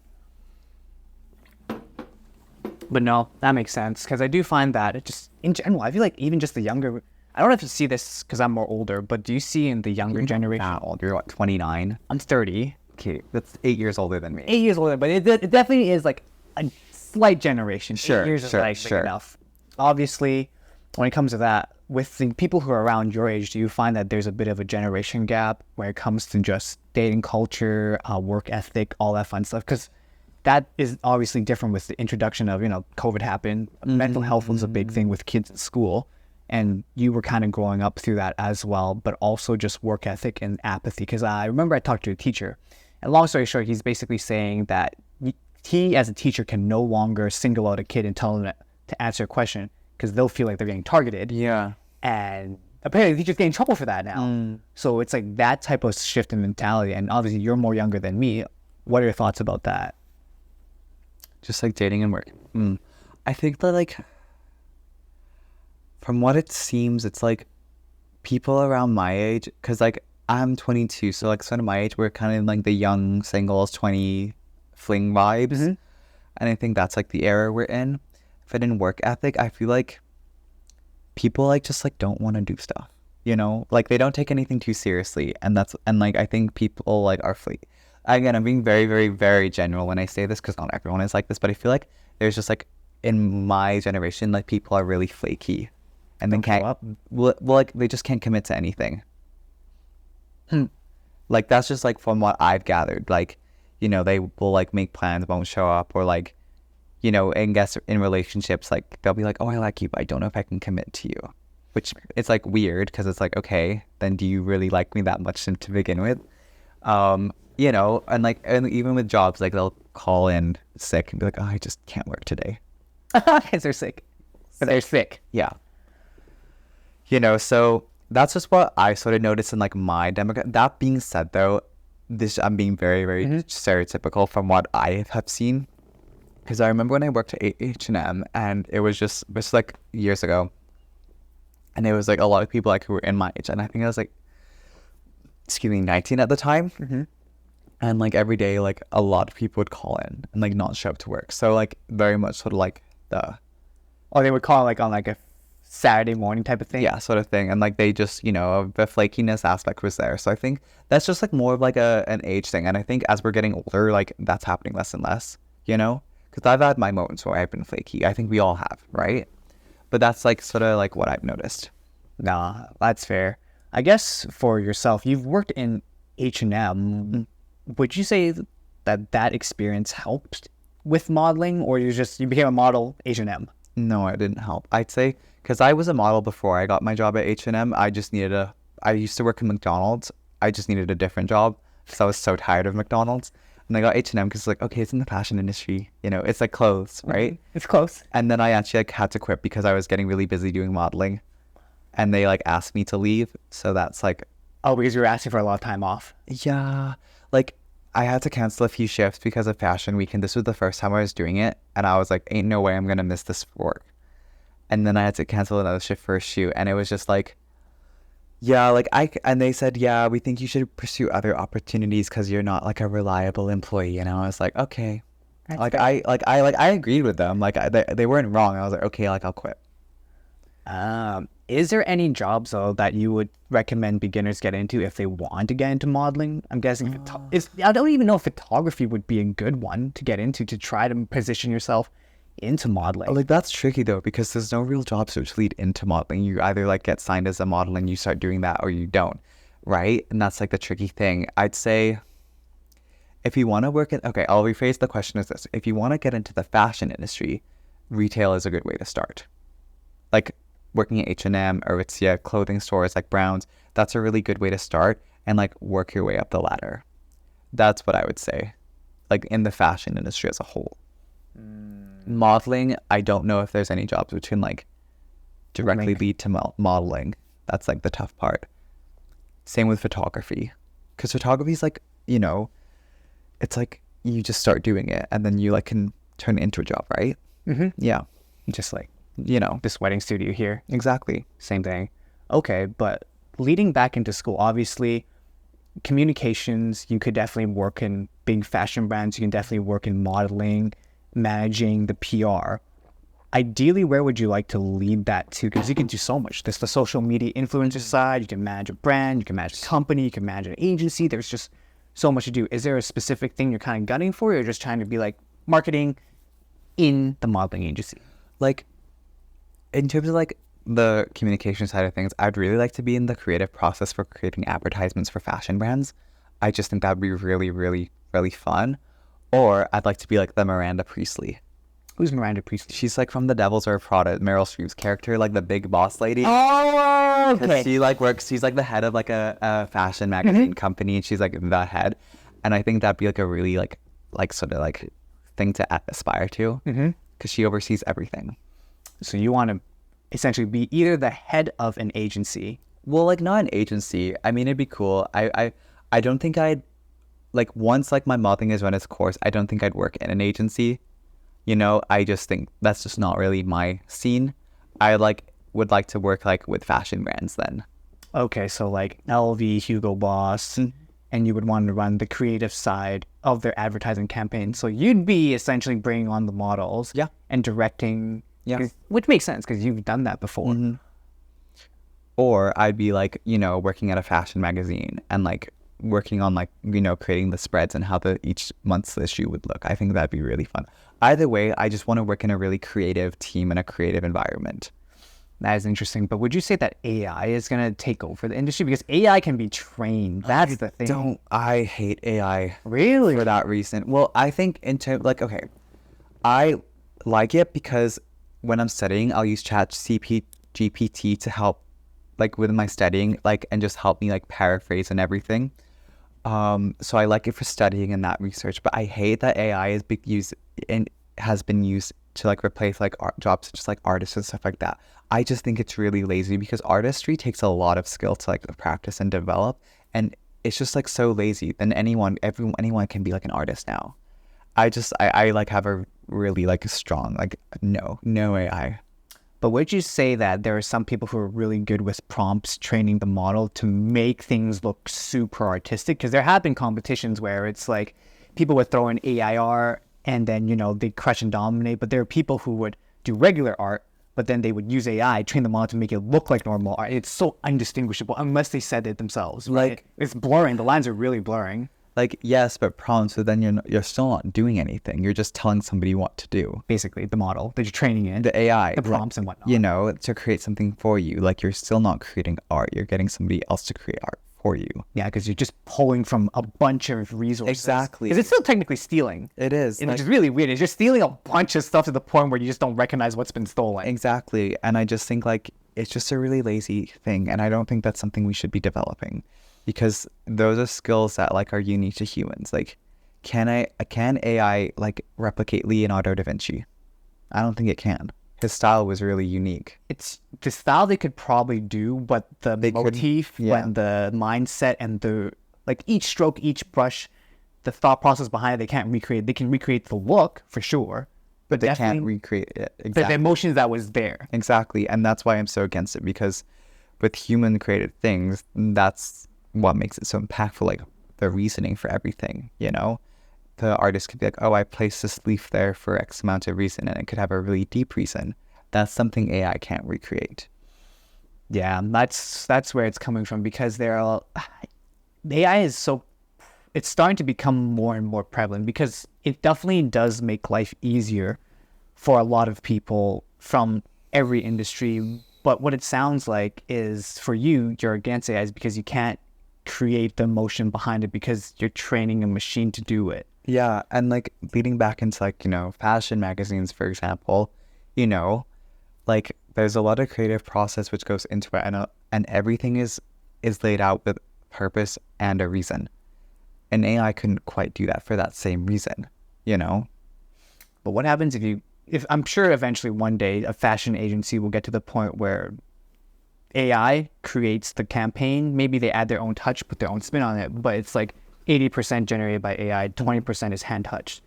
But no, that makes sense, because I do find that it just, in general, I feel like even just the younger, I don't know if you see this because I'm more older, but do you see in the younger generation? Not old. You're what, 29? I'm 30. Okay, that's 8 years older than me. 8 years older, but it definitely is like a slight generation. Sure, 8 years is like big enough. Obviously, when it comes to that, with the people who are around your age, do you find that there's a bit of a generation gap when it comes to just dating culture, work ethic, all that fun stuff? Because that is obviously different with the introduction of, you know, COVID happened. Mental health was a big thing with kids in school. And you were kind of growing up through that as well, but also just work ethic and apathy. Because I remember I talked to a teacher, and long story short, he's basically saying that he, as a teacher, can no longer single out a kid and tell them to answer a question because they'll feel like they're getting targeted. Yeah. And apparently teachers get in trouble for that now. So it's like that type of shift in mentality. And obviously you're more younger than me. What are your thoughts about that? Just like dating and work. I think that like, from what it seems, it's like people around my age, because like I'm 22, so like sort of my age, we're kind of like the young singles 20 fling vibes. And I think that's like the era we're in. But in work ethic, I feel like people like just like don't want to do stuff, you know, like they don't take anything too seriously. And like I think people like are again, I'm being very, very, very general when I say this because not everyone is like this, but I feel like there's just like in my generation, like people are really flaky and they Don't show can't, up. well, like they just can't commit to anything. Like that's just like from what I've gathered. Like, you know, they will like make plans, won't show up, or like, you know, and guess in relationships, like they'll be like, oh, I like you, but I don't know if I can commit to you. Which it's like weird because it's like, okay, then do you really like me that much to begin with? You know, and like, and even with jobs, like they'll call in sick and be like, oh, I just can't work today. Because they're sick. But they're sick. Yeah. You know, so that's just what I sort of noticed in like my demographic. That being said, though, this I'm being very, very stereotypical from what I have seen. Because I remember when I worked at H&M and it was just like years ago. And it was like a lot of people like who were in my age. And I think I was like, 19 at the time. And like every day, like a lot of people would call in and like not show up to work. So like very much sort of like the, Or they would call like on like a Saturday morning type of thing. yeah, sort of thing. And like they just, you know, the flakiness aspect was there. So I think that's just like more of like an age thing. And I think as we're getting older, like that's happening less and less, you know? Because I've had my moments where I've been flaky. I think we all have, right? But that's like sort of like what I've noticed. Nah, that's fair. I guess for yourself, you've worked in H&M. Would you say that experience helped with modeling, or you became a model H&M? No, it didn't help. I'd say because I was a model before I got my job at H&M. I used to work in McDonald's. I just needed a different job because I was so tired of McDonald's. And I got H&M because it's like, okay, it's in the fashion industry. You know, it's like clothes, right? It's close. And then I actually like had to quit because I was getting really busy doing modeling. And they like asked me to leave. So that's like, Oh, because you were asking for a lot of time off. yeah, like I had to cancel a few shifts because of Fashion Week. And this was the first time I was doing it. And I was like, ain't no way I'm going to miss this for work. And then I had to cancel another shift for a shoot. And it was just like, yeah, like and they said, yeah, we think you should pursue other opportunities because you're not like a reliable employee. And I was like, okay. That's Like fair. I agreed with them. Like they weren't wrong. I was like, okay, like I'll quit. Is there any jobs though that you would recommend beginners get into if they want to get into modeling? I'm guessing I don't even know if photography would be a good one to get into to try to position yourself into modeling. Like that's tricky though because there's no real jobs which lead into modeling. You either like get signed as a model and you start doing that, or you don't, right? And that's like the tricky thing. I'd say if you want to work in, okay, I'll rephrase the question as this: if you want to get into the fashion industry, retail is a good way to start. Like working at H&M or Aritzia, clothing stores like Browns, that's a really good way to start and like work your way up the ladder. That's what I would say, like in the fashion industry as a whole. Modeling, I don't know if there's any jobs which can like directly lead to modeling. That's like the tough part. Same with photography, because photography is like, you know, it's like you just start doing it and then you like can turn it into a job, right? Yeah, Just like you know, this wedding studio here. exactly. Same thing. Okay, but leading back into school, obviously, communications, you could definitely work in big fashion brands. You can definitely work in modeling, managing the PR. Ideally, where would you like to lead that to? Because you can do so much. There's the social media influencer side. You can manage a brand. You can manage a company. You can manage an agency. There's just so much to do. Is there a specific thing you're kind of gunning for, or you're just trying to be like marketing in the modeling agency? Like in terms of like the communication side of things, I'd really like to be in the creative process for creating advertisements for fashion brands. I just think that'd be really, really, really fun. Or I'd like to be like the Miranda Priestley. Who's Miranda Priestley? She's like from The Devils Wear Prada, Meryl Streep's character, like the big boss lady. Oh, 'Cause she like works, she's like the head of like a fashion magazine company, and she's like the head. And I think that'd be like a really like sort of like thing to aspire to, because she oversees everything. So you want to essentially be either the head of an agency. Well, like not an agency. I mean, it'd be cool. I don't think I'd like once like my modeling has run its course, I don't think I'd work in an agency. You know, I just think that's just not really my scene. I would like to work like with fashion brands then. Okay, so like LV, Hugo Boss, and you would want to run the creative side of their advertising campaign. So you'd be essentially bringing on the models, Yeah. and directing, Yeah. which makes sense because you've done that before. Or I'd be like, you know, working at a fashion magazine and like working on like, creating the spreads and how each month's issue would look. I think that'd be really fun. Either way, I just want to work in a really creative team and a creative environment. That is interesting. But would you say that AI is going to take over the industry? Because AI can be trained. That's the thing. I hate AI. Really? For that reason. Well, I think in terms, like, okay, I like it because when I'm studying, I'll use GPT to help, like, with my studying, like, and just help me, like, paraphrase and everything. So I like it for studying and that research, but I hate that AI is has been used to like replace like jobs such as like artists and stuff like that. I just think it's really lazy because artistry takes a lot of skill to like practice and develop, and it's just like so lazy. Then anyone can be like an artist now. I like have a really like a strong like no AI. But would you say that there are some people who are really good with prompts, training the model to make things look super artistic? Because there have been competitions where it's like people would throw in AIR and then, they crush and dominate. But there are people who would do regular art, but then they would use AI, train the model to make it look like normal art. It's so undistinguishable unless they said it themselves. Right? Like, it's blurring. The lines are really blurring. Like, yes, but prompts, but then you're still not doing anything. You're just telling somebody what to do. Basically, the model that you're training in. The AI. The prompts and whatnot. To create something for you. Like, you're still not creating art. You're getting somebody else to create art for you. Yeah, because you're just pulling from a bunch of resources. Exactly. Because it's still technically stealing. It is. And which is really weird. It's just stealing a bunch of stuff to the point where you just don't recognize what's been stolen. Exactly. And I just think, like, it's just a really lazy thing. And I don't think that's something we should be developing. Because those are skills that like are unique to humans. Like, can AI like replicate Leonardo da Vinci? I don't think it can. His style was really unique. It's the style they could probably do, but the motif and the mindset and the like each stroke, each brush, the thought process behind it, they can't recreate. They can recreate the look for sure, but they can't recreate it. Exactly. The emotions that was there. Exactly, and that's why I'm so against it, because with human created things, that's what makes it so impactful, like the reasoning for everything, The artist could be like, oh, I placed this leaf there for X amount of reason, and it could have a really deep reason. That's something AI can't recreate. Yeah, that's where it's coming from, because AI is it's starting to become more and more prevalent, because it definitely does make life easier for a lot of people from every industry. But what it sounds like is for you're against AI is because you can't create the emotion behind it because you're training a machine to do it. Yeah, and like leading back into like, fashion magazines, for example, like there's a lot of creative process which goes into it, and everything is laid out with purpose and a reason. And AI couldn't quite do that for that same reason, But what happens if I'm sure eventually one day a fashion agency will get to the point where AI creates the campaign. Maybe they add their own touch, put their own spin on it, but it's like 80% generated by AI, 20% is hand touched.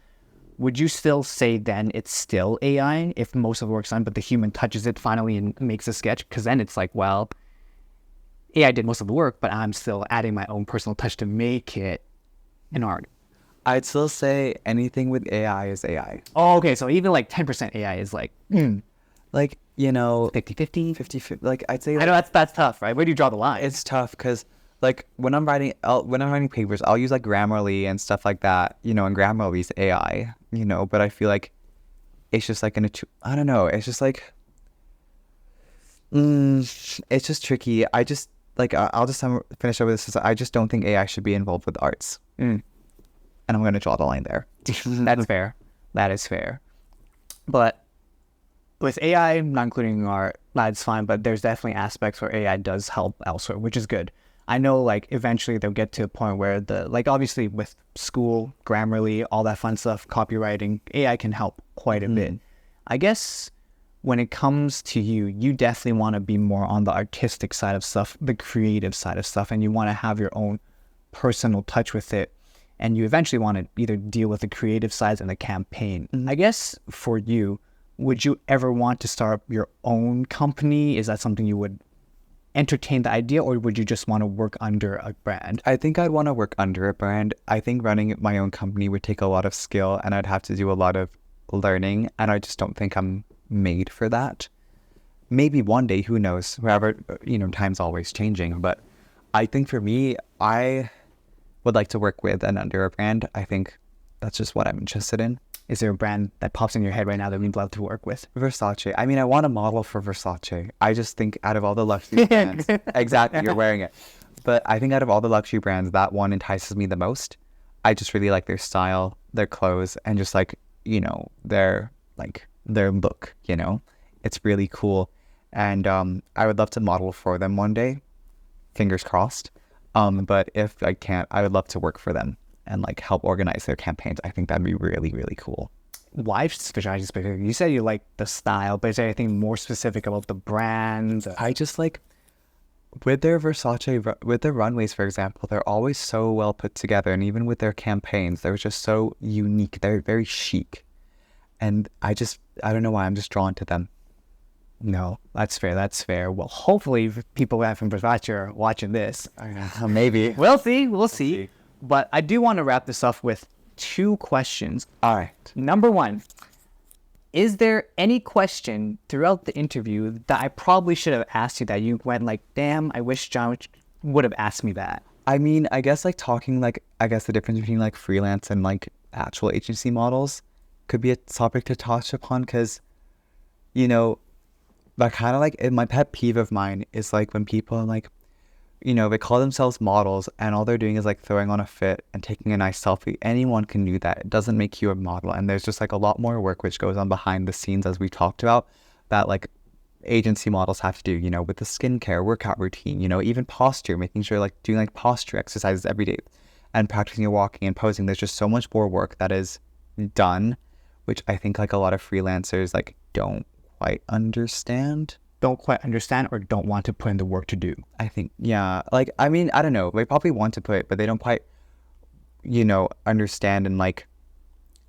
Would you still say then it's still AI if most of the work's done, but the human touches it finally and makes a sketch? Because then it's like, well, AI did most of the work, but I'm still adding my own personal touch to make it an art. I'd still say anything with AI is AI. Oh, okay. So even like 10% AI is like, like, 50-50? 50-50. Like, I'd say, like, I know that's tough, right? Where do you draw the line? It's tough because, like, when I'm writing papers, I'll use like Grammarly and stuff like that, and Grammarly's AI, but I feel like it's just like I don't know. It's just like, it's just tricky. I just like, I'll just finish up with this. I just don't think AI should be involved with arts. And I'm going to draw the line there. That's fair. That is fair. But with AI, not including art, that's fine, but there's definitely aspects where AI does help elsewhere, which is good. I know, like, eventually they'll get to a point where obviously with school, Grammarly, all that fun stuff, copywriting, AI can help quite a bit. I guess when it comes to you definitely want to be more on the artistic side of stuff, the creative side of stuff, and you want to have your own personal touch with it. And you eventually want to either deal with the creative sides and the campaign. I guess for you, would you ever want to start your own company? Is that something you would entertain the idea, or would you just want to work under a brand? I think I'd want to work under a brand. I think running my own company would take a lot of skill, and I'd have to do a lot of learning, and I just don't think I'm made for that. Maybe one day, who knows? However, time's always changing. But I think for me, would like to work with and under a brand, I think that's just what I'm interested in. Is there a brand that pops in your head right now that we'd love to work with? Versace. I mean, I want a model for Versace. I just think out of all the luxury brands, exactly, you're wearing it. But I think out of all the luxury brands, that one entices me the most. I just really like their style, their clothes, and just like, you know, their look, you know. It's really cool. And I would love to model for them one day. Fingers crossed. But if I can't, I would love to work for them and like help organize their campaigns. I think that'd be really, really cool. Why Versace specific? You said you like the style, but is there anything more specific about the brand? I just like with their Versace, with their runways, for example, they're always so well put together. And even with their campaigns, they're just so unique. They're very chic. And I don't know why, I'm just drawn to them. No, that's fair. That's fair. Well, hopefully people from Versace are watching this. Maybe. We'll see. We'll see. But I do want to wrap this up with 2 questions. All right. Number 1, is there any question throughout the interview that I probably should have asked you that you went like, damn, I wish John would have asked me that? I mean, I guess like talking like, I guess the difference between like freelance and like actual agency models could be a topic to touch upon because, you know, that kind of like, my pet peeve of mine is like when people are like, you know, they call themselves models and all they're doing is like throwing on a fit and taking a nice selfie. Anyone can do that. It doesn't make you a model. And there's just like a lot more work which goes on behind the scenes, as we talked about, that like agency models have to do, you know, with the skincare, workout routine, you know, even posture, making sure like doing like posture exercises every day and practicing your walking and posing. There's just so much more work that is done, which I think like a lot of freelancers like don't quite understand. Don't quite understand or don't want to put in the work to do. I think, yeah. Like, I mean, I don't know. They probably want to put it, but they don't quite, you know, understand. And like,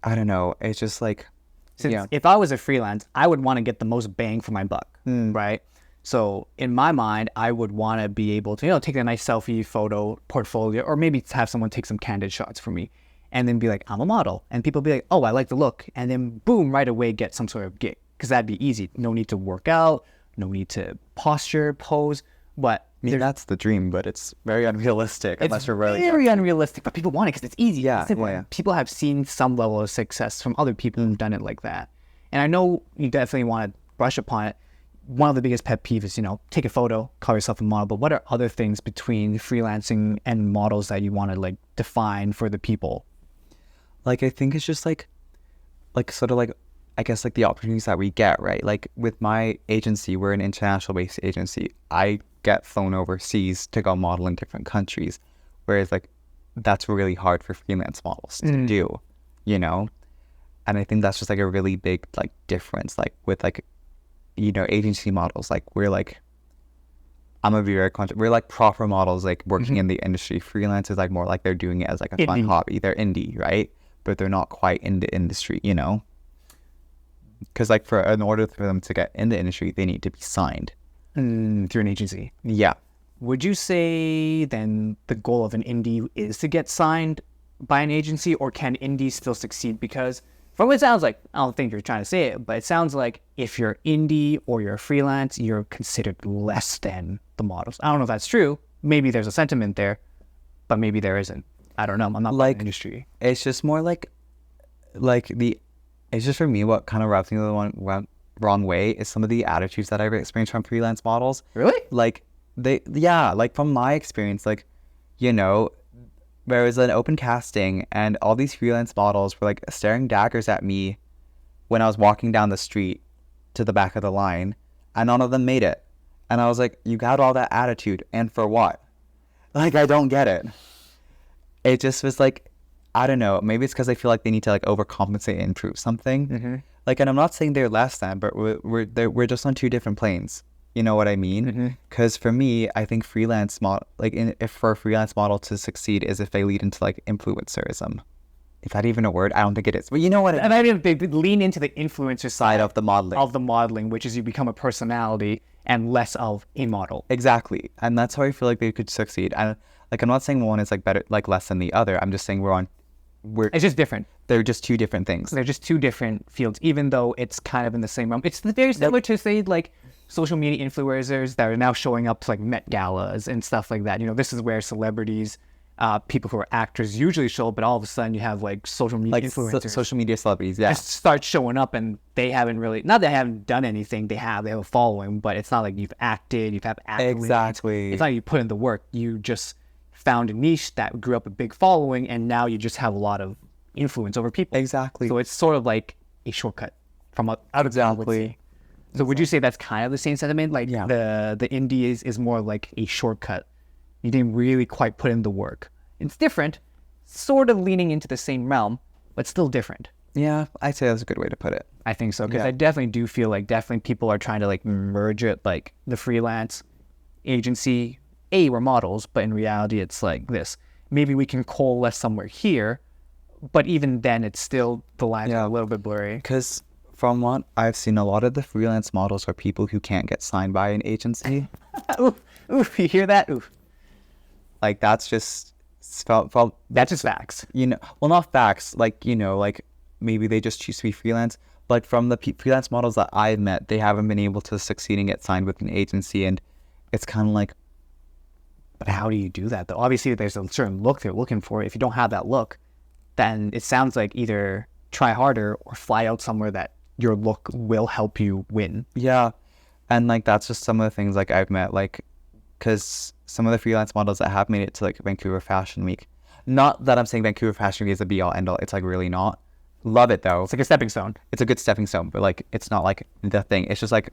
I don't know. It's just like, Since if I was a freelance, I would want to get the most bang for my buck, right? So in my mind, I would want to be able to, you know, take a nice selfie photo portfolio, or maybe have someone take some candid shots for me and then be like, I'm a model. And people be like, oh, I like the look. And then boom, right away, get some sort of gig. Because that'd be easy. No need to work out. No need to posture, pose, but I mean, that's the dream, but it's very unrealistic unless you're really very unrealistic. But people want it because it's easy. Yeah, it's simple. yeah. People have seen some level of success from other people who've done it like that, and I know you definitely want to brush upon it. One of the biggest pet peeves is, you know, take a photo, call yourself a model. But what are other things between freelancing and models that you want to like define for the people? Like, I think it's just like sort of like, I guess like the opportunities that we get, right? Like with my agency, we're an international based agency. I get flown overseas to go model in different countries. Whereas like that's really hard for freelance models to do, you know? And I think that's just like a really big like difference. Like with like, you know, agency models, like we're like, we're like proper models, like working in the industry. Freelance is like more like they're doing it as like a fun hobby. They're indie, right? But they're not quite in the industry, you know? Because like in order for them to get in the industry, they need to be signed Through an agency. Yeah. Would you say then the goal of an indie is to get signed by an agency, or can indies still succeed? Because from what it sounds like, I don't think you're trying to say it, but it sounds like if you're indie or you're freelance, you're considered less than the models. I don't know if that's true. Maybe there's a sentiment there, but maybe there isn't. I don't know. I'm not like in the industry. It's just more like it's just for me what kind of rubs me the wrong way is some of the attitudes that I've experienced from freelance models. Really? Like like from my experience, like, you know, there was an open casting and all these freelance models were like staring daggers at me when I was walking down the street to the back of the line, and none of them made it. And I was like, you got all that attitude, and for what? Like, I don't get it. It just was like, I don't know. Maybe it's because I feel like they need to like overcompensate and prove something. Like, and I'm not saying they're less than, but we're just on 2 different planes. You know what I mean? Because for me, I think freelance model, like if for a freelance model to succeed is if they lead into like influencerism. Is that even a word? I don't think it is. But you know what? And I mean, they lean into the influencer Side of the modeling. Of the modeling, which is you become a personality and less of a model. Exactly. And that's how I feel like they could succeed. And like, I'm not saying one is like better, like less than the other. I'm just saying It's just different. They're just 2 different things. They're just 2 different fields, even though it's kind of in the same realm. It's very similar to, say, like social media influencers that are now showing up to like Met galas and stuff like that. You know, this is where celebrities people who are actors usually show up, but all of a sudden you have like social media Like influencers social media celebrities, yeah. just start showing up, and they haven't really, not that they haven't done anything, they have a following, but it's not like you've acted, you've had accolades. Exactly. It's not like you put in the work. You just found a niche that grew up a big following, and now you just have a lot of influence over people. Exactly. So it's sort of like a shortcut from out of Exactly. So would you say that's kind of the same sentiment? Like Yeah. the indie is more like a shortcut. You didn't really quite put in the work. It's different, sort of leaning into the same realm, but still different. Yeah, I'd say that's a good way to put it. I think so, because Yeah. I definitely do feel like definitely people are trying to like merge it, like the freelance agency. We're models, but in reality, it's like this. Maybe we can coalesce somewhere here, but even then, it's still the lines are a little bit blurry. Because from what I've seen, a lot of the freelance models are people who can't get signed by an agency. Oof, oof, you hear that? Oof. Like that's just felt That's just facts. well, not facts, like like maybe they just choose to be freelance. But from the freelance models that I've met, they haven't been able to succeed and get signed with an agency, and it's kind of like, But how do you do that, though? Obviously, there's a certain look they're looking for. If you don't have that look, then it sounds like either try harder or fly out somewhere that your look will help you win. yeah. And like that's just some of the things like I've met, like because some of the freelance models that have made it to like Vancouver Fashion Week, not that I'm saying Vancouver Fashion Week is a be all end all, it's like really not. Love it though. It's like a stepping stone. It's a good stepping stone, but like it's not like the thing. It's just like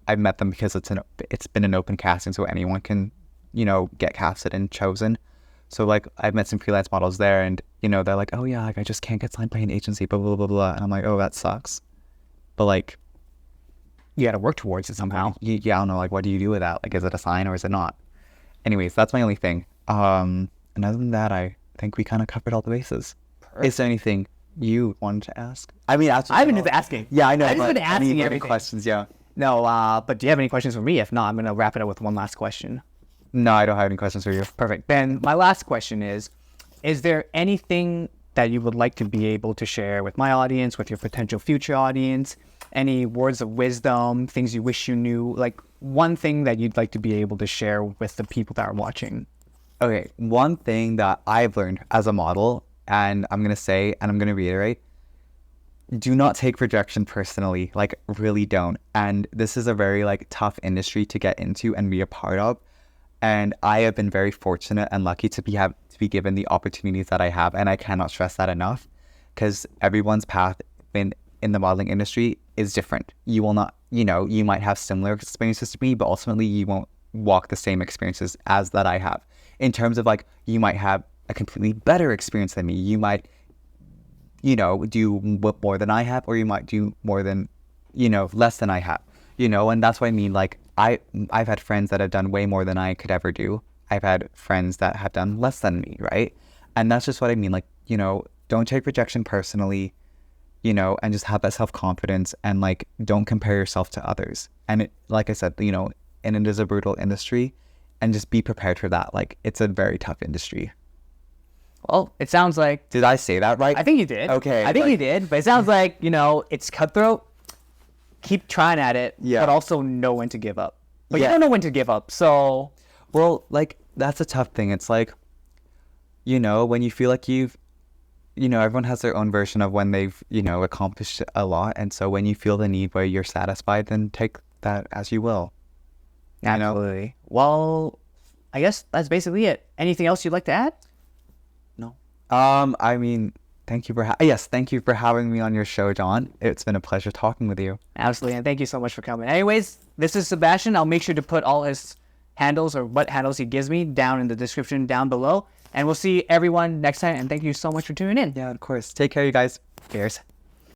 I've met them because it's been an open casting, so anyone can get casted and chosen. So like I've met some freelance models there, and they're like, oh yeah, like I just can't get signed by an agency, blah blah blah blah. And I'm like, oh, that sucks. But like You got to work towards it somehow. yeah, I don't know, like what do you do with that? Like is it a sign or is it not? Anyways, that's my only thing. And other than that, I think we kind of covered all the bases. Perfect. Is there anything you wanted to ask? I mean, I've been just asking. Yeah, I know. I've just but been asking any everything. questions. Yeah. No, but do you have any questions for me? If not, I'm going to wrap it up with one last question. No, I don't have any questions for you. Perfect. Ben, my last question is there anything that you would like to be able to share with my audience, with your potential future audience? Any words of wisdom, things you wish you knew? Like one thing that you'd like to be able to share with the people that are watching? Okay, one thing that I've learned as a model, and I'm going to say, and I'm going to reiterate, do not take rejection personally. Like, really don't. And this is a very, like, tough industry to get into and be a part of. And I have been very fortunate and lucky to be given the opportunities that I have. And I cannot stress that enough, because everyone's path in the modeling industry is different. You will not, you might have similar experiences to me, but ultimately you won't walk the same experiences as that I have. In terms of like, you might have a completely better experience than me. You might, do more than I have, or you might do more than, less than I have, and that's what I mean. Like I've had friends that have done way more than I could ever do. I've had friends that have done less than me. Right. And that's just what I mean. Like, don't take rejection personally, and just have that self-confidence, and like, don't compare yourself to others. And it, like I said, and it is a brutal industry, and just be prepared for that. Like, it's a very tough industry. Well, it sounds like... Did I say that right? I think you did. Okay. I think you did, but it sounds like, it's cutthroat. Keep trying at it, but also know when to give up. But you don't know when to give up, so... Well, like, that's a tough thing. It's like, when you feel like you've, everyone has their own version of when they've, accomplished a lot. And so when you feel the need where you're satisfied, then take that as you will. Absolutely. Well, I guess that's basically it. Anything else you'd like to add? No. I mean, thank you for thank you for having me on your show, John. It's been a pleasure talking with you. Absolutely, and thank you so much for coming. Anyways, this is Sebastian. I'll make sure to put all his handles, or what handles he gives me, down in the description down below. And we'll see everyone next time, and thank you so much for tuning in. Yeah, of course. Take care, you guys. Cheers.